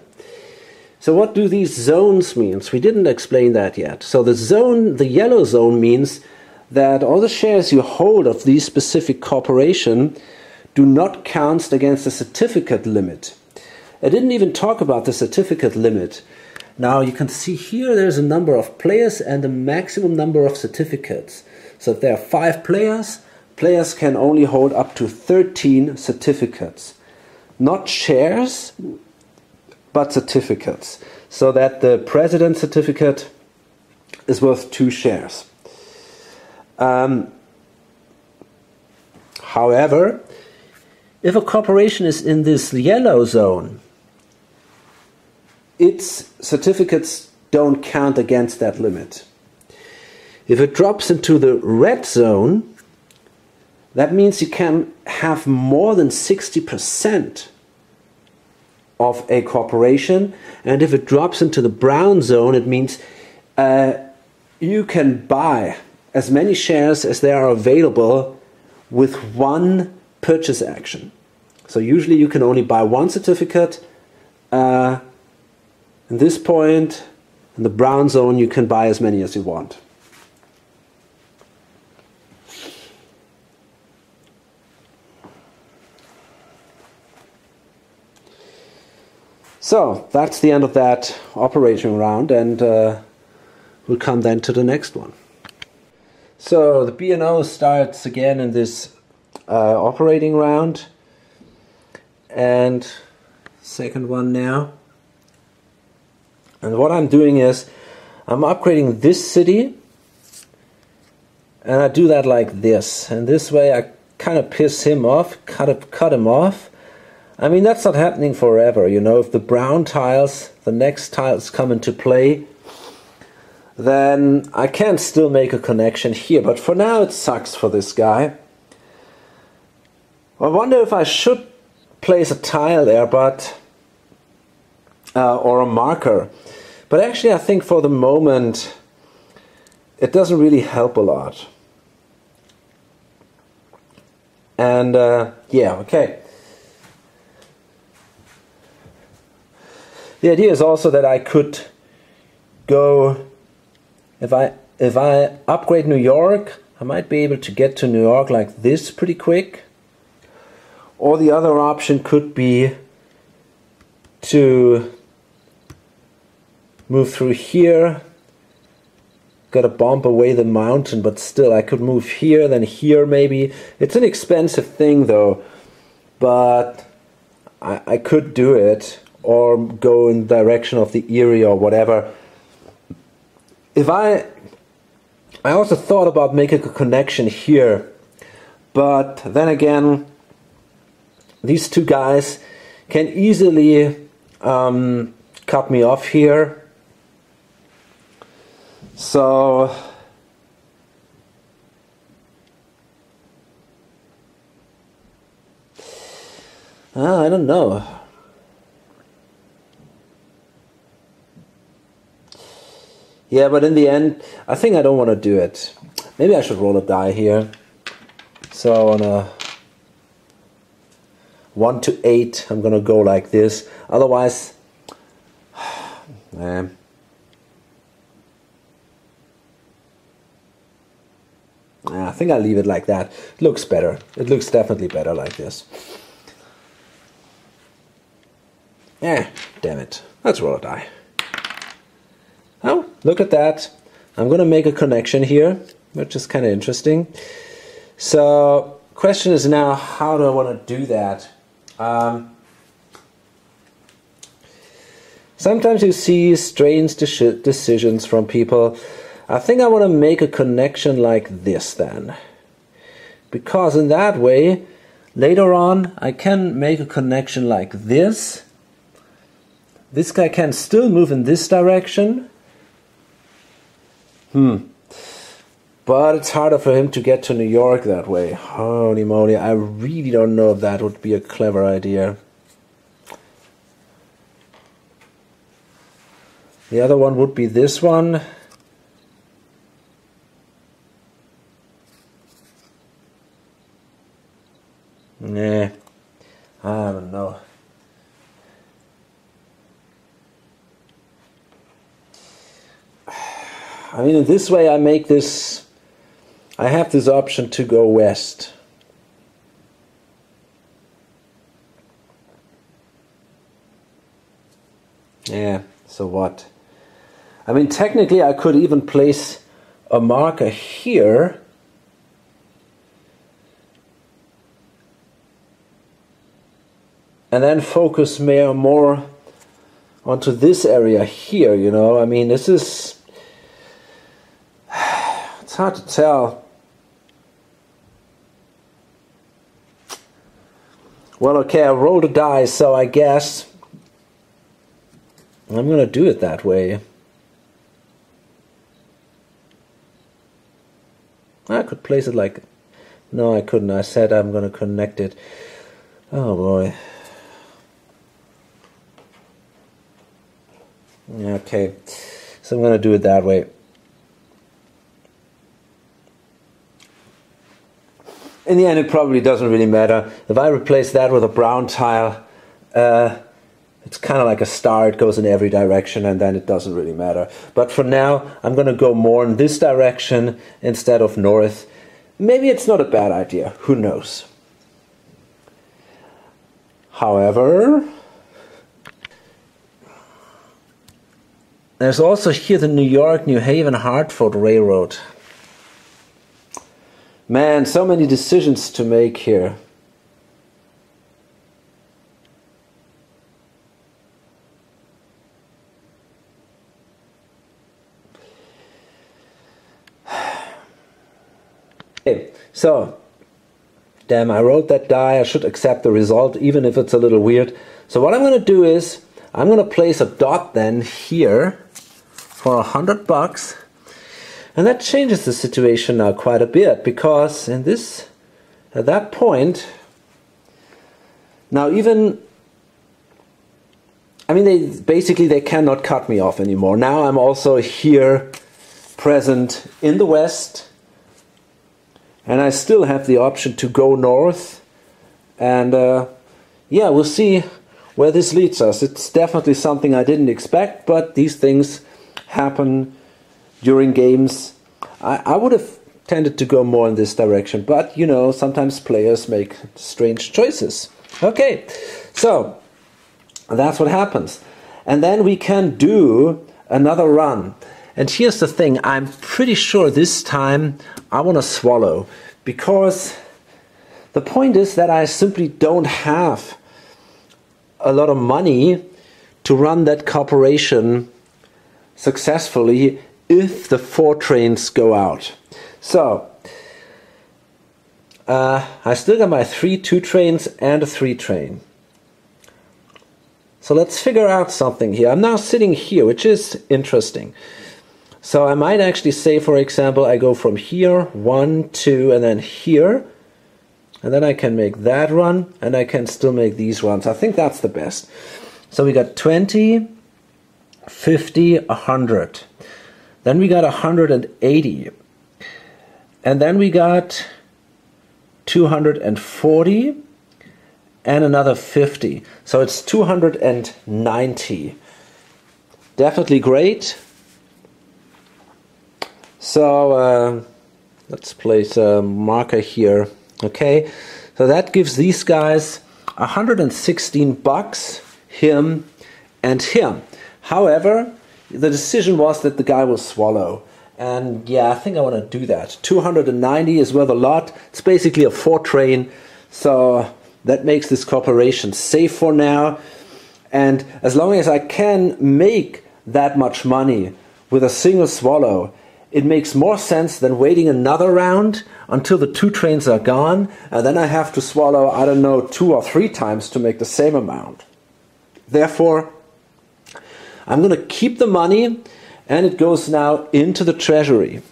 So what do these zones mean? We didn't explain that yet. So the yellow zone means that all the shares you hold of these specific corporation do not count against the certificate limit. I didn't even talk about the certificate limit. Now you can see here there's a number of players and a maximum number of certificates. So if there are 5 players, players can only hold up to 13 certificates. Not shares, but certificates. So that the president certificate is worth 2 shares. However, if a corporation is in this yellow zone, its certificates don't count against that limit. If it drops into the red zone, that means you can have more than 60% of a corporation, and if it drops into the brown zone, it means you can buy as many shares as there are available with one purchase action. So usually you can only buy one certificate. In this point, in the brown zone, you can buy as many as you want. So that's the end of that operating round, and we'll come then to the next one. So the B&O starts again in this operating round, and second one now. And what I'm doing is I'm upgrading this city, and I do that like this. And this way I kind of piss him off, cut him off. I mean, that's not happening forever, you know. If the brown tiles, the next tiles come into play, then I can still make a connection here. But for now it sucks for this guy. I wonder if I should place a tile there, but or a marker. But actually I think for the moment it doesn't really help a lot. And yeah, okay. The idea is also that I could go, if I upgrade New York, I might be able to get to New York like this pretty quick. Or the other option could be to move through here. Gotta bump away the mountain, but still I could move here, then here maybe. It's an expensive thing though, but I could do it, or go in the direction of the Erie or whatever. I also thought about making a connection here, but then again, these two guys can easily cut me off here. So I don't know. Yeah, but in the end, I think I don't want to do it. Maybe I should roll a die here. So on a 1 to 8, I'm going to go like this. Otherwise, I think I'll leave it like that. It looks better. It looks definitely better like this. Damn it. Let's roll a die. Oh, look at that. I'm going to make a connection here, which is kind of interesting. So, question is now, how do I want to do that? Sometimes you see strange decisions from people. I think I want to make a connection like this then. Because in that way, later on, I can make a connection like this. This guy can still move in this direction. But it's harder for him to get to New York that way. Holy moly, I really don't know if that would be a clever idea. The other one would be this one. Nah, I don't know. I mean, in this way I make this, I have this option to go west. Yeah, so what? I mean, technically I could even place a marker here. And then focus more onto this area here, you know. I mean, this is... It's hard to tell. Well, okay, I rolled a die, so I guess I'm going to do it that way. I could place it like... No, I couldn't. I said I'm going to connect it. Oh, boy. Okay, so I'm going to do it that way. In the end, it probably doesn't really matter. If I replace that with a brown tile, it's kind of like a star. It goes in every direction, and then it doesn't really matter. But for now, I'm going to go more in this direction instead of north. Maybe it's not a bad idea. Who knows? However, there's also here the New York, New Haven, Hartford Railroad. Man, so many decisions to make here. Okay, so, damn, I rolled that die. I should accept the result, even if it's a little weird. So what I'm going to do is, I'm going to place a dot then here for $100. And that changes the situation now quite a bit, because in this, at that point, now even, I mean, they cannot cut me off anymore. Now I'm also here present in the west, and I still have the option to go north, and yeah, we'll see where this leads us. It's definitely something I didn't expect, but these things happen during games. I would have tended to go more in this direction, but you know, sometimes players make strange choices. Okay, so that's what happens. And then we can do another run. And here's the thing, I'm pretty sure this time I want to swallow, because the point is that I simply don't have a lot of money to run that corporation successfully if the 4 trains go out. So, I still got my 3 2 trains and a 3 train. So let's figure out something here. I'm now sitting here, which is interesting. So I might actually say, for example, I go from here, 1, 2, and then here. And then I can make that run, and I can still make these runs. I think that's the best. So we got 20, 50, 100. Then we got 180. And then we got 240 and another 50. So it's 290. Definitely great. So let's place a marker here. Okay, so that gives these guys $116, him and him. However, the decision was that the guy will swallow. And yeah, I think I want to do that. 290 is worth a lot. It's basically a 4 train. So that makes this corporation safe for now. And as long as I can make that much money with a single swallow, it makes more sense than waiting another round until the 2 trains are gone, and then I have to swallow, I don't know, 2 or 3 times to make the same amount. Therefore, I'm going to keep the money, and it goes now into the treasury.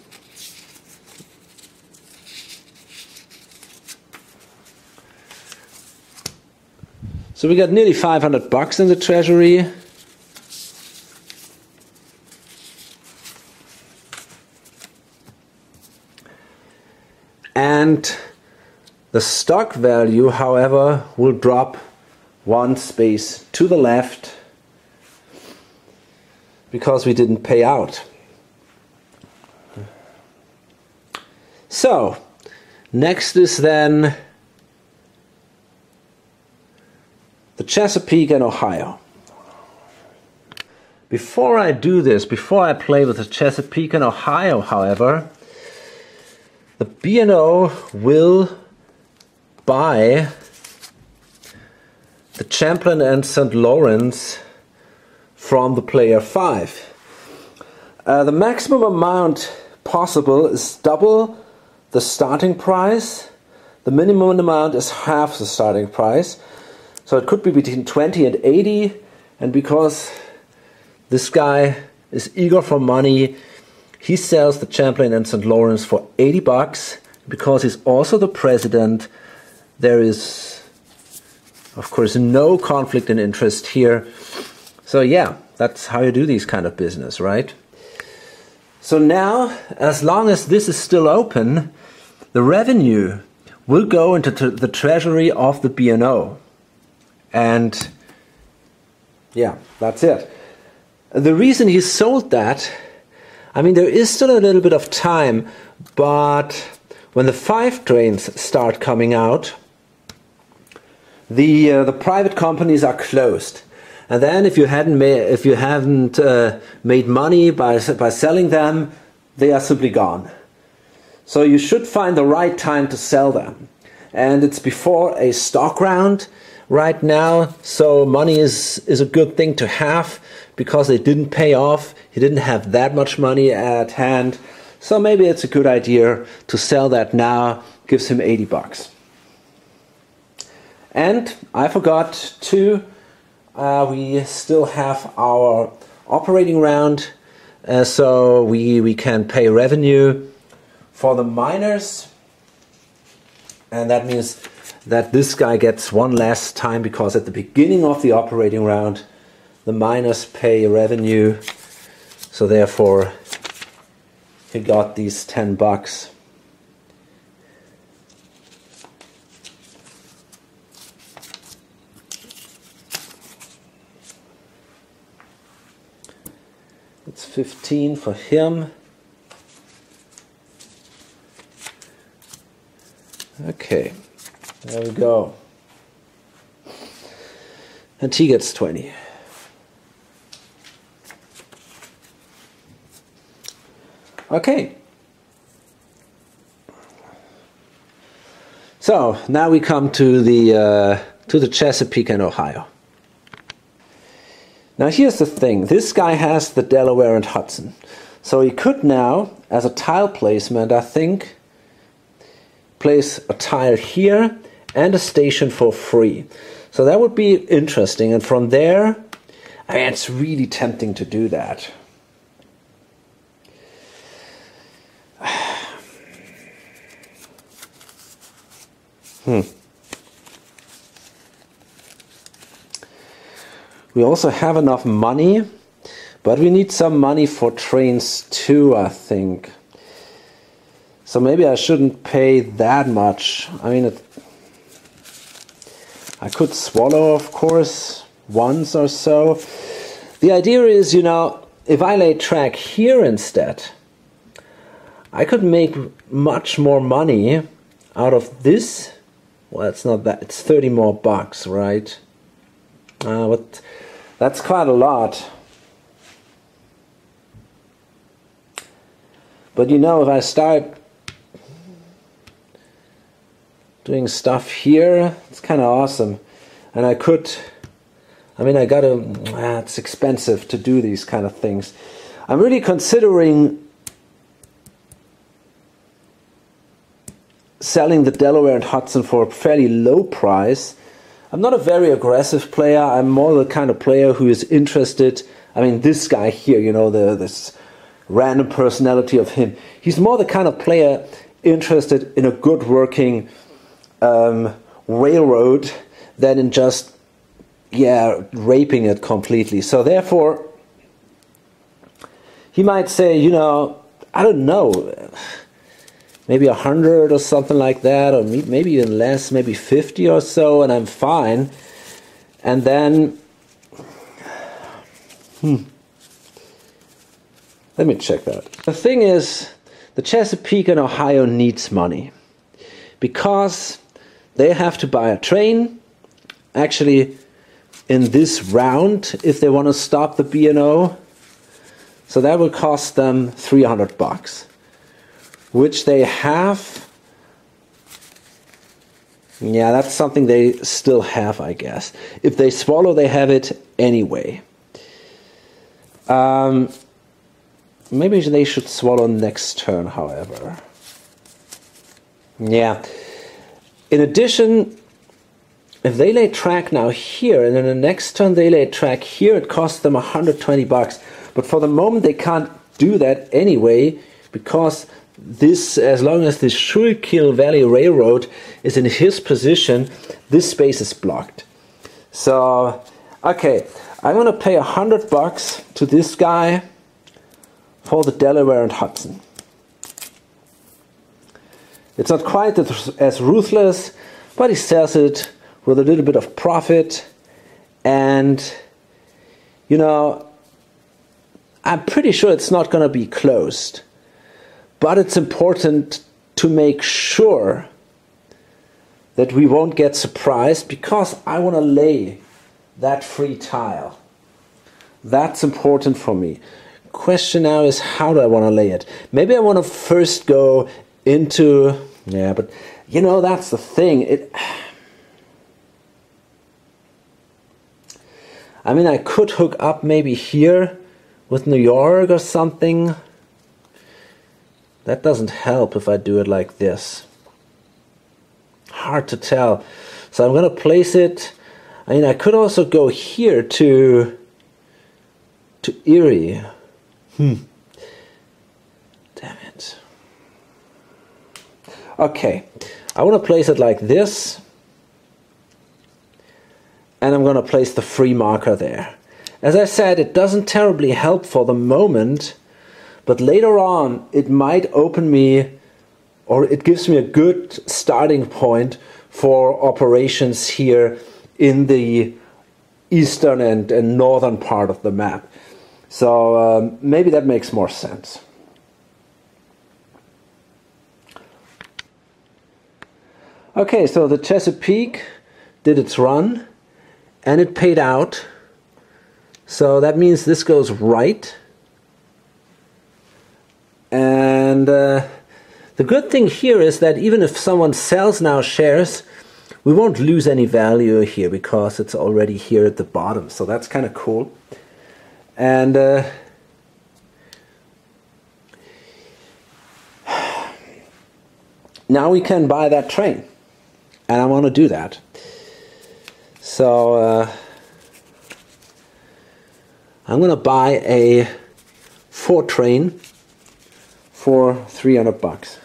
So we got nearly $500 in the treasury. And the stock value, however, will drop 1 space to the left because we didn't pay out. So, next is then the Chesapeake and Ohio. Before I do this, before I play with the Chesapeake and Ohio, however, the B&O will buy the Champlain and St. Lawrence from the player 5. The maximum amount possible is double the starting price. The minimum amount is half the starting price. So it could be between 20 and 80. And because this guy is eager for money, he sells the Champlain and St. Lawrence for $80. Because he's also the president, there is, of course, no conflict in interest here. So yeah, that's how you do these kind of business, right? So now, as long as this is still open, the revenue will go into the treasury of the B&O. And yeah, that's it. The reason he sold that, I mean, there is still a little bit of time, but when the 5 trains start coming out, the private companies are closed. And then if you haven't made money by selling them, they are simply gone. So you should find the right time to sell them. And it's before a stock round right now, so money is a good thing to have because they didn't pay off. He didn't have that much money at hand. So maybe it's a good idea to sell that now. Gives him 80 bucks. And I forgot to, we still have our operating round, so we can pay revenue for the miners. And that means that this guy gets one last time, because at the beginning of the operating round, the miners pay revenue. So therefore, he got these 10 bucks. It's 15 for him. Okay, there we go. And he gets 20. Okay. So now we come to the Chesapeake and Ohio. Now here's the thing. This guy has the Delaware and Hudson. So he could now, as a tile placement, I think, place a tile here and a station for free. So that would be interesting. And from there, I mean, it's really tempting to do that. We also have enough money, but we need some money for trains too, I think. So maybe I shouldn't pay that much. I mean, I could swallow, of course, once or so. The idea is, you know, if I lay track here instead, I could make much more money out of this. Well, it's not that, it's 30 more bucks, right? But that's quite a lot. But you know, if I start doing stuff here, it's kind of awesome. And I could, I mean, I gotta, it's expensive to do these kind of things. I'm really considering selling the Delaware and Hudson for a fairly low price. I'm not a very aggressive player. I'm more the kind of player who is interested. I mean, this guy here, you know, this random personality of him. He's more the kind of player interested in a good working railroad than in just, raping it completely. So therefore, he might say, you know, I don't know, maybe 100 or something like that, or maybe even less, maybe 50 or so, and I'm fine. And then, let me check that. The thing is, the Chesapeake and Ohio needs money, because they have to buy a train, actually, in this round, if they want to stop the B&O. So that will cost them 300 bucks. Which they have. Yeah, that's something they still have, I guess. If they swallow, they have it anyway. Maybe they should swallow next turn, however. Yeah. In addition, if they lay track now here, and then the next turn they lay track here, it costs them 120 bucks. But for the moment, they can't do that anyway, because this, as long as the Schuylkill Valley Railroad is in his position, this space is blocked. So, okay, I'm going to pay $100 to this guy for the Delaware and Hudson. It's not quite as ruthless, but he sells it with a little bit of profit. And, you know, I'm pretty sure it's not going to be closed. But it's important to make sure that we won't get surprised, because I want to lay that free tile. That's important for me. Question now is, how do I want to lay it? Maybe I want to first go into, yeah, but you know, that's the thing. I mean, I could hook up maybe here with New York or something. That doesn't help if I do it like this. Hard to tell. So I'm going to place it. I mean, I could also go here to Erie. Damn it. Okay, I want to place it like this. And I'm going to place the free marker there. As I said, it doesn't terribly help for the moment, but later on it might open me, or it gives me a good starting point for operations here in the eastern and northern part of the map. So maybe that makes more sense. Okay, so the Chesapeake did its run and it paid out. So that means this goes right. And the good thing here is that even if someone sells now shares, we won't lose any value here because it's already here at the bottom. So that's kind of cool. And now we can buy that train. And I want to do that. So I'm going to buy a 4 train for $300.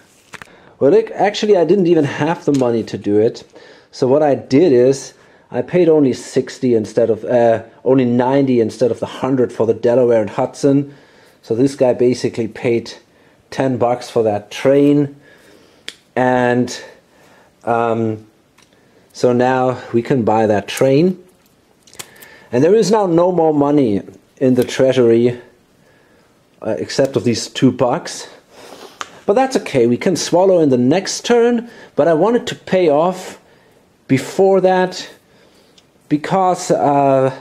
Well, look, actually I didn't even have the money to do it. So what I did is I paid only 60 instead of only 90 instead of the 100 for the Delaware and Hudson. So this guy basically paid $10 for that train, and so now we can buy that train. And there is now no more money in the treasury except of these $2. But that's okay, we can swallow in the next turn. But I wanted to pay off before that, because yeah,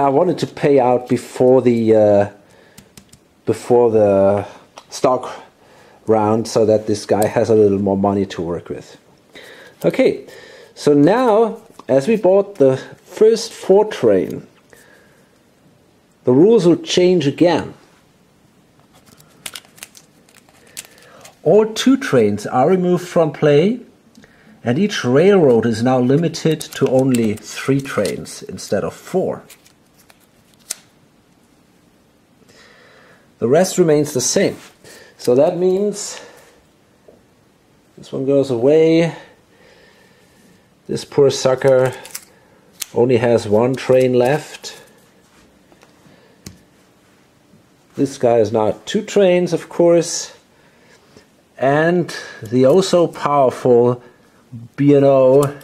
I wanted to pay out before the stock round, so that this guy has a little more money to work with. Okay, so now as we bought the first 4 train, the rules will change again. All 2 trains are removed from play, and each railroad is now limited to only 3 trains instead of 4. The rest remains the same. So that means this one goes away. This poor sucker only has 1 train left. This guy is now 2 trains, of course. And the oh so powerful B&O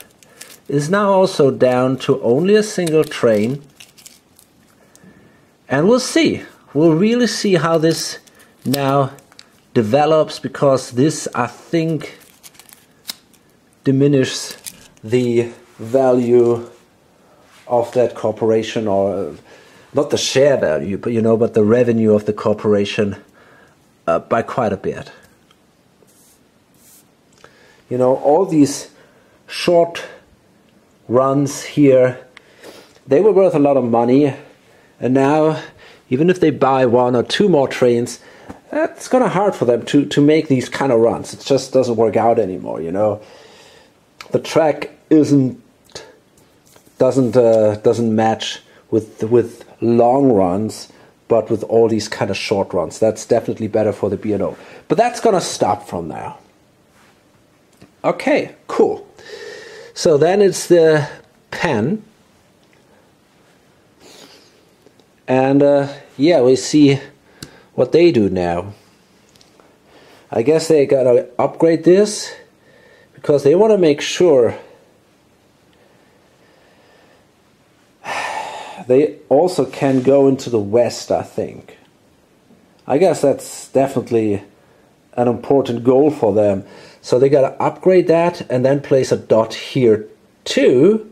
is now also down to only a single train. And we'll see. We'll really see how this now develops, because this, I think, diminishes the value of that corporation, or not the share value, but but the revenue of the corporation by quite a bit. All these short runs here, they were worth a lot of money, and now even if they buy 1 or 2 more trains, it's kind of hard for them to make these kind of runs. It just doesn't work out anymore. The track doesn't match with long runs, but with all these kind of short runs. That's definitely better for the B&O. But that's gonna stop from now. Okay, cool. So then it's the pen. And yeah, we see what they do now. I guess they gotta upgrade this because they want to make sure they also can go into the west, I think. I guess that's definitely an important goal for them. So they got to upgrade that and then place a dot here too.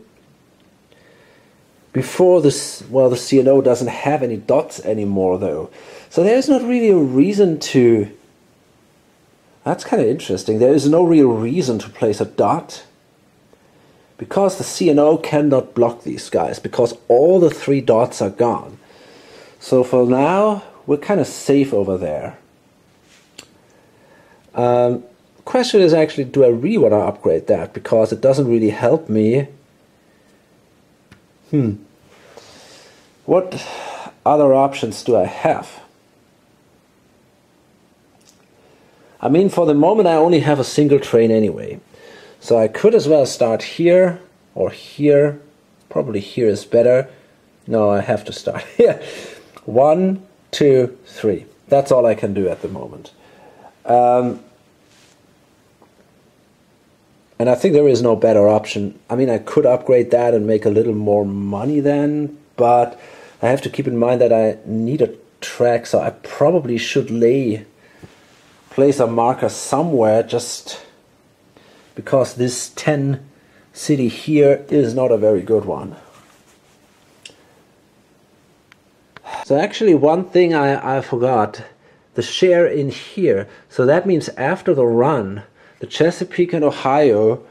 Before this, well, the CNO doesn't have any dots anymore though. So there's not really a reason to... That's kind of interesting. There is no real reason to place a dot. Because the CNO cannot block these guys. Because all the 3 dots are gone. So for now, we're kind of safe over there. Question is actually, do I really want to upgrade that? Because it doesn't really help me. What other options do I have? I mean, for the moment I only have a single train anyway. So I could as well start here or here. Probably here is better. No, I have to start here. 1, 2, 3. That's all I can do at the moment. And I think there is no better option. I mean, I could upgrade that and make a little more money then, but I have to keep in mind that I need a track, so I probably should place a marker somewhere, just because this 10 city here is not a very good one. So actually one thing I forgot, the share in here. So that means after the run, the Chesapeake and Ohio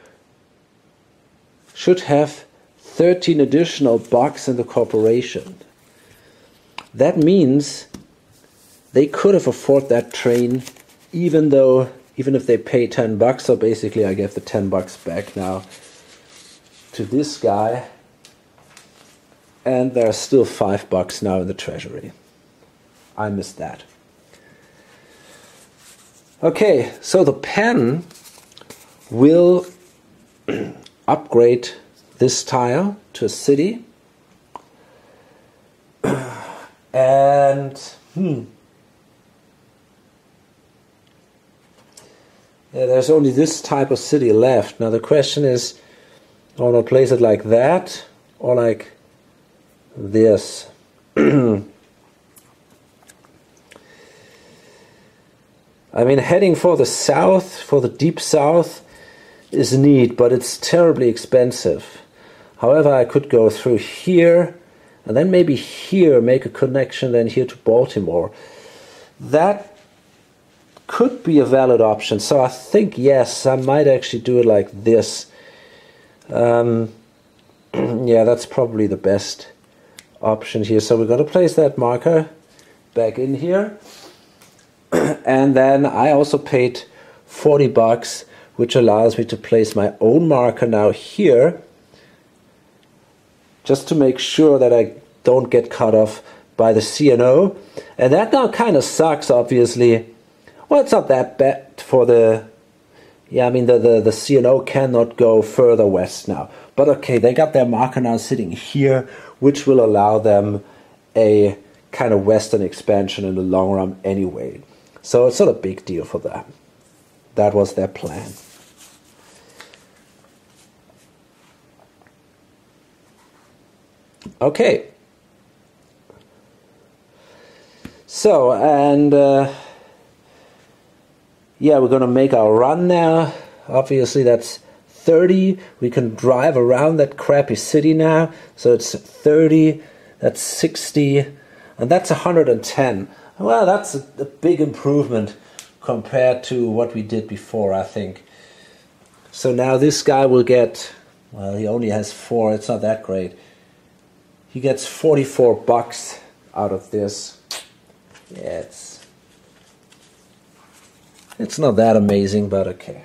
should have 13 additional bucks in the corporation. That means they could have afforded that train even if they pay 10 bucks. So basically I gave the 10 bucks back now to this guy. And there's still 5 bucks now in the treasury. I missed that. Okay, so the pen will upgrade this tile to a city. And yeah, there's only this type of city left. Now the question is, I want to place it like that or like this. I mean, heading for the south, for the deep south, is neat, but it's terribly expensive. However, I could go through here, and then maybe here, make a connection then here to Baltimore. That could be a valid option. So I think, yes, I might actually do it like this. Yeah, that's probably the best option here. So we're going to place that marker back in here. And then I also paid 40 bucks, which allows me to place my own marker now here, just to make sure that I don't get cut off by the CNO. And that now kind of sucks, obviously. Well, it's not that bad for the... Yeah, I mean, the CNO cannot go further west now. But okay, they got their marker now sitting here, which will allow them a kind of western expansion in the long run anyway. So it's not a big deal for them. That was their plan. Okay. So, and yeah, we're going to make our run now. Obviously, that's 30. We can drive around that crappy city now. So it's 30, that's 60, and that's 110. Well, that's a big improvement compared to what we did before, I think. So now this guy will get, well, he only has 4. It's not that great. He gets 44 bucks out of this. Yeah, it's not that amazing, but okay.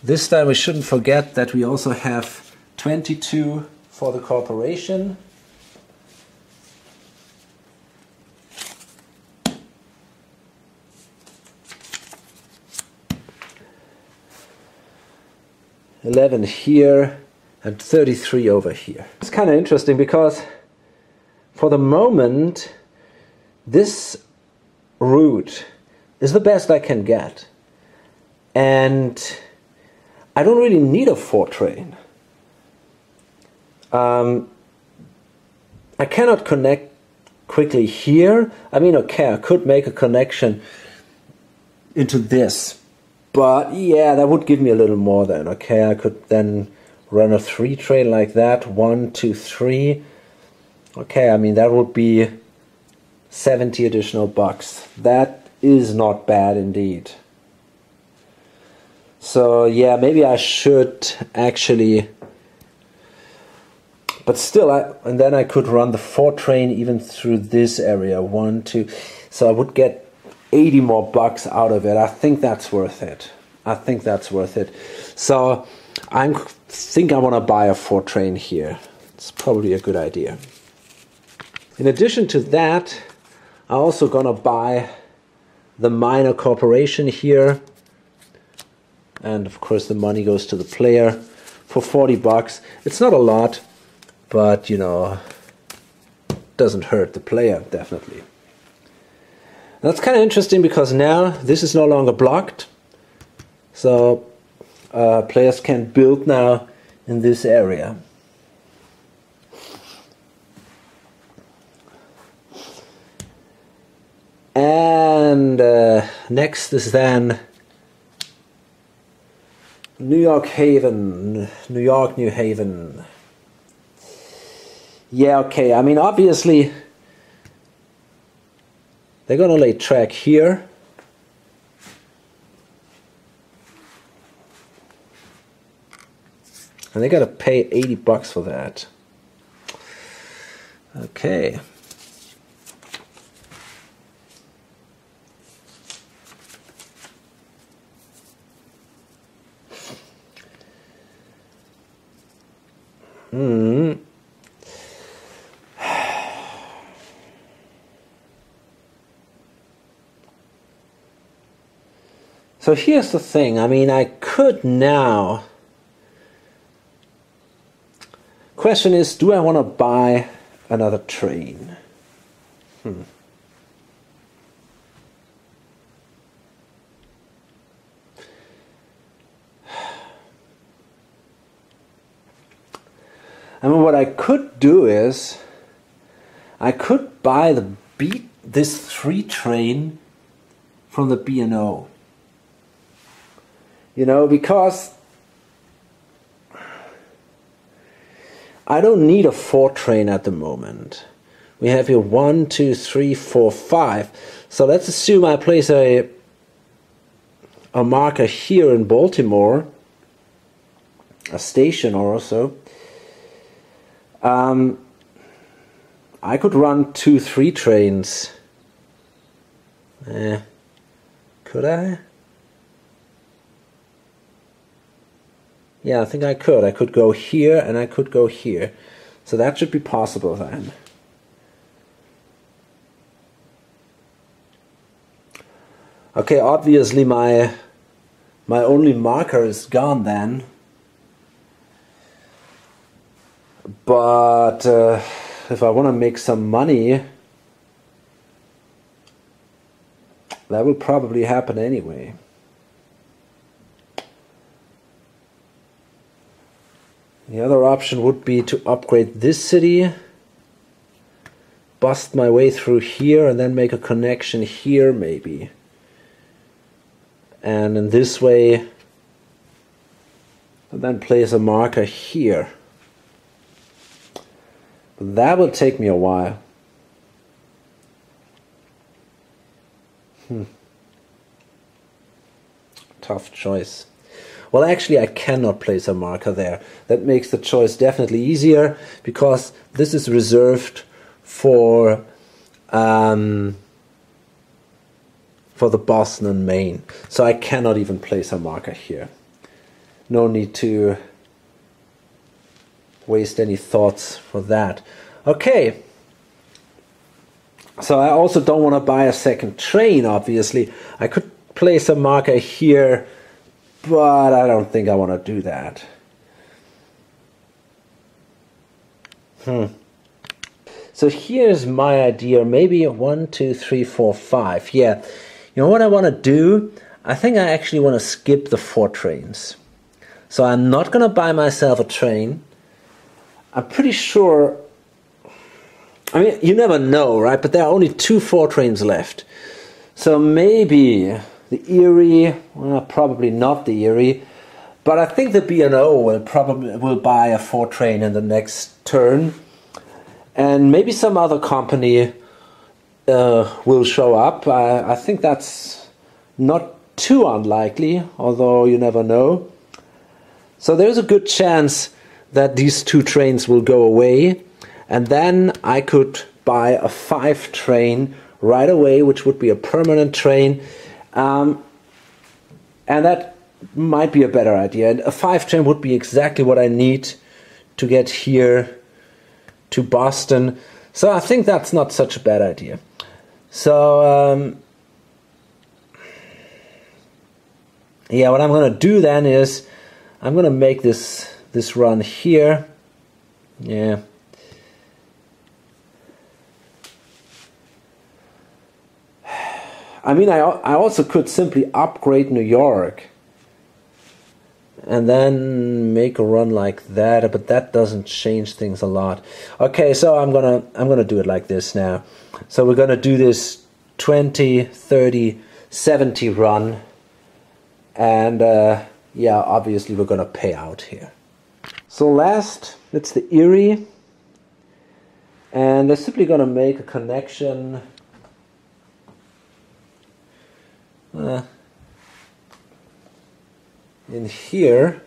This time we shouldn't forget that we also have 22 for the corporation. $11 here, and 33 over here. It's kind of interesting because for the moment this route is the best I can get, and I don't really need a 4 train. I cannot connect quickly here. I mean, okay, I could make a connection into this, but yeah, that would give me a little more then. Okay, I could then run a 3 train like that, 1, 2, 3. Okay, I mean, that would be 70 additional bucks. That is not bad indeed. So yeah, maybe I should actually, but still, and then I could run the 4 train even through this area, 1, 2, so I would get 80 more bucks out of it. I think that's worth it. I think that's worth it. So I think I want to buy a 4 train here. It's probably a good idea. In addition to that, I'm also gonna buy the minor corporation here, and of course the money goes to the player for 40 bucks. It's not a lot, but you know, doesn't hurt the player, definitely. That's kind of interesting because now this is no longer blocked, so players can build now in this area. And next is then New York Haven, New York, New Haven. Yeah, okay, I mean, obviously they're gonna lay track here. And they gotta pay 80 bucks for that. Okay. So here's the thing, I mean, I could now, question is, do I want to buy another train? I mean, what I could do is, I could buy this 3 train from the B&O. You know, because I don't need a 4 train at the moment. We have here 1, 2, 3, 4, 5. So let's assume I place a marker here in Baltimore, a station or so. I could run 2, 3 trains. Could I? Yeah, I think I could. I could go here and I could go here. So that should be possible then. Okay, obviously my only marker is gone then. But if I want to make some money, that will probably happen anyway. The other option would be to upgrade this city, bust my way through here, and then make a connection here maybe. And in this way, and then place a marker here. But that will take me a while. Tough choice. Well, actually, I cannot place a marker there. That makes the choice definitely easier, because this is reserved for the Boston and Maine. So I cannot even place a marker here. No need to waste any thoughts for that. Okay. So I also don't want to buy a second train, obviously. I could place a marker here, but I don't think I want to do that. So here's my idea, maybe 1, 2, 3, 4, 5. Yeah, you know what I want to do? I think I actually want to skip the 4 trains. So I'm not going to buy myself a train. I'm pretty sure, I mean, you never know, right? But there are only 2 4 trains left. So maybe the Erie, well, probably not the Erie, but I think the B&O will buy a 4 train in the next turn. And maybe some other company will show up. I think that's not too unlikely, although you never know. So there's a good chance that these 2 trains will go away, and then I could buy a 5 train right away, which would be a permanent train, and that might be a better idea. And a 5 train would be exactly what I need to get here to Boston. So I think that's not such a bad idea. So yeah, what I'm going to do then is I'm going to make this run here. Yeah. I mean, I also could simply upgrade New York and then make a run like that, but that doesn't change things a lot. Okay, so I'm gonna do it like this now. So we're gonna do this 20, 30, 70 run, and yeah, obviously we're gonna pay out here. So last, it's the Erie, and they're simply gonna make a connection in here.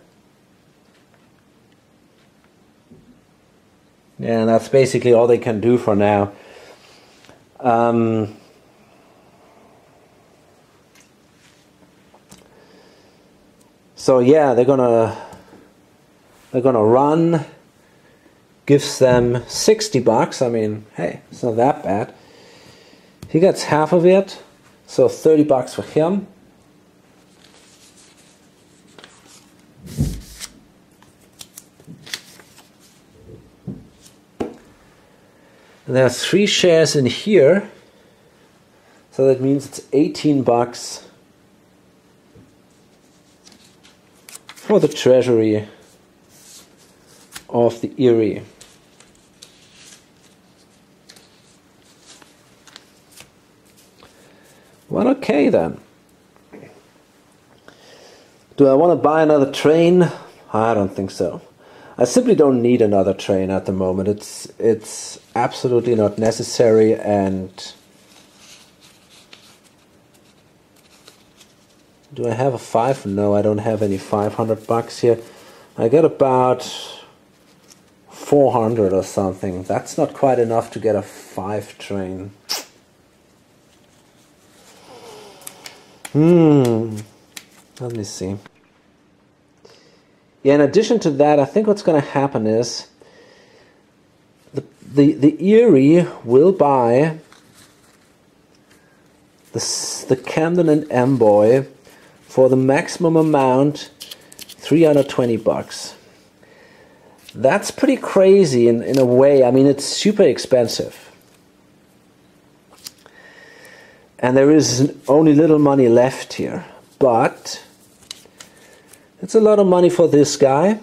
Yeah, and that's basically all they can do for now. So yeah, they're gonna run. Gives them $60. I mean, hey, it's not that bad. He gets half of it, so $30 for him. There are 3 shares in here, so that means it's $18 for the treasury of the Erie. Well, okay then. Do I want to buy another train? I don't think so. I simply don't need another train at the moment. It's absolutely not necessary, and do I have a 5? No, I don't have any $500 here. I got about 400 or something. That's not quite enough to get a 5 train. Let me see. Yeah, in addition to that, I think what's going to happen is the Erie will buy the Camden and Amboy for the maximum amount, $320. That's pretty crazy in a way. I mean, it's super expensive. And there is only little money left here. But it's a lot of money for this guy,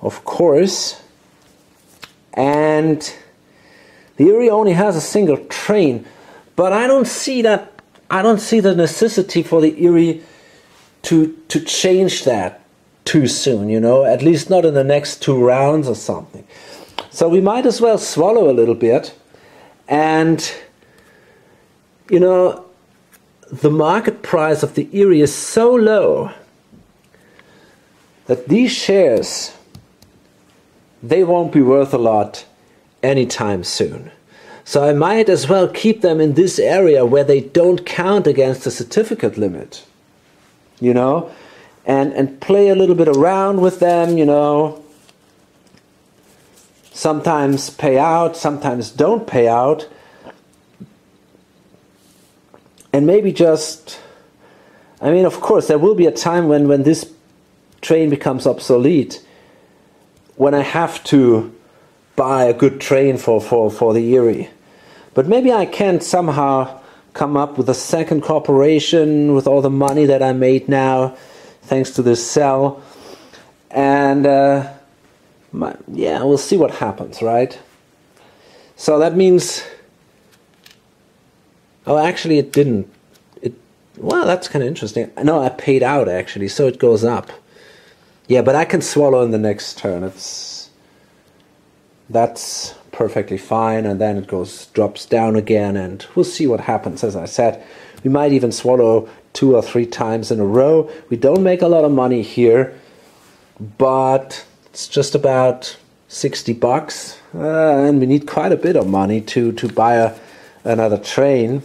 of course. And the Erie only has a single train, but I don't see that. I don't see the necessity for the Erie to change that too soon. You know, at least not in the next 2 rounds or something. So we might as well swallow a little bit, and you know, the market price of the Erie is so low that these shares, they won't be worth a lot anytime soon. So I might as well keep them in this area where they don't count against the certificate limit, you know, and play a little bit around with them, you know. Sometimes pay out, sometimes don't pay out. And maybe just, I mean, of course, there will be a time when this train becomes obsolete, when I have to buy a good train for the Erie. But maybe I can somehow come up with a second corporation with all the money that I made now, thanks to this sell. And yeah, we'll see what happens, right? So that means... Oh, actually it didn't. Well, that's kind of interesting. No, I paid out, actually, so it goes up. Yeah, but I can swallow in the next turn. That's perfectly fine, and then it drops down again, and we'll see what happens. As I said, we might even swallow 2 or 3 times in a row. We don't make a lot of money here, but it's just about 60 bucks, and we need quite a bit of money to buy another train.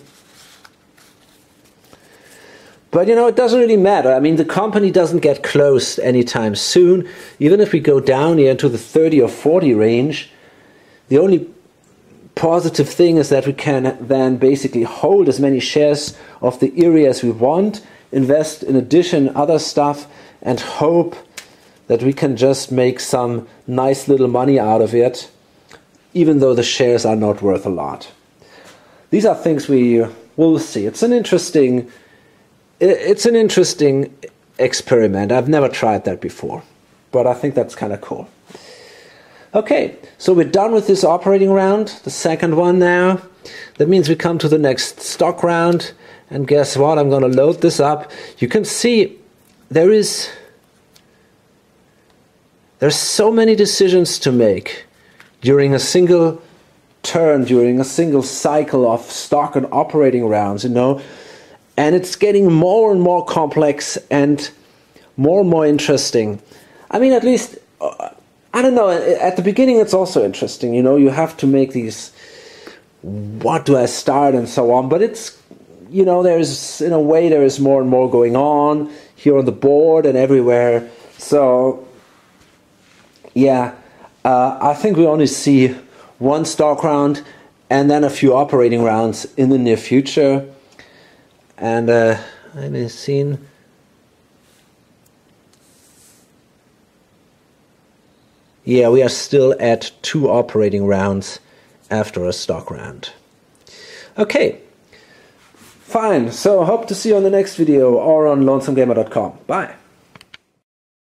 But, you know, it doesn't really matter. I mean, the company doesn't get closed anytime soon. Even if we go down here into the 30 or 40 range, the only positive thing is that we can then basically hold as many shares of the Erie as we want, invest in addition other stuff, and hope that we can just make some nice little money out of it, even though the shares are not worth a lot. These are things we will see. It's an interesting experiment. I've never tried that before, but I think that's kind of cool. Okay, so we're done with this operating round, the second one now. That means we come to the next stock round, and guess what? I'm going to load this up. You can see there's so many decisions to make during a single turn, during a single cycle of stock and operating rounds, you know. And it's getting more and more complex and more interesting. I mean, at least, I don't know, at the beginning it's also interesting, you know, you have to make these, what do I start and so on, but it's, you know, there's, in a way, there is more and more going on here on the board and everywhere. So, yeah, I think we only see one stock round and then a few operating rounds in the near future. And I've seen... Yeah, we are still at 2 operating rounds after a stock round. Okay, fine. So hope to see you on the next video or on lonesomegamer.com. Bye.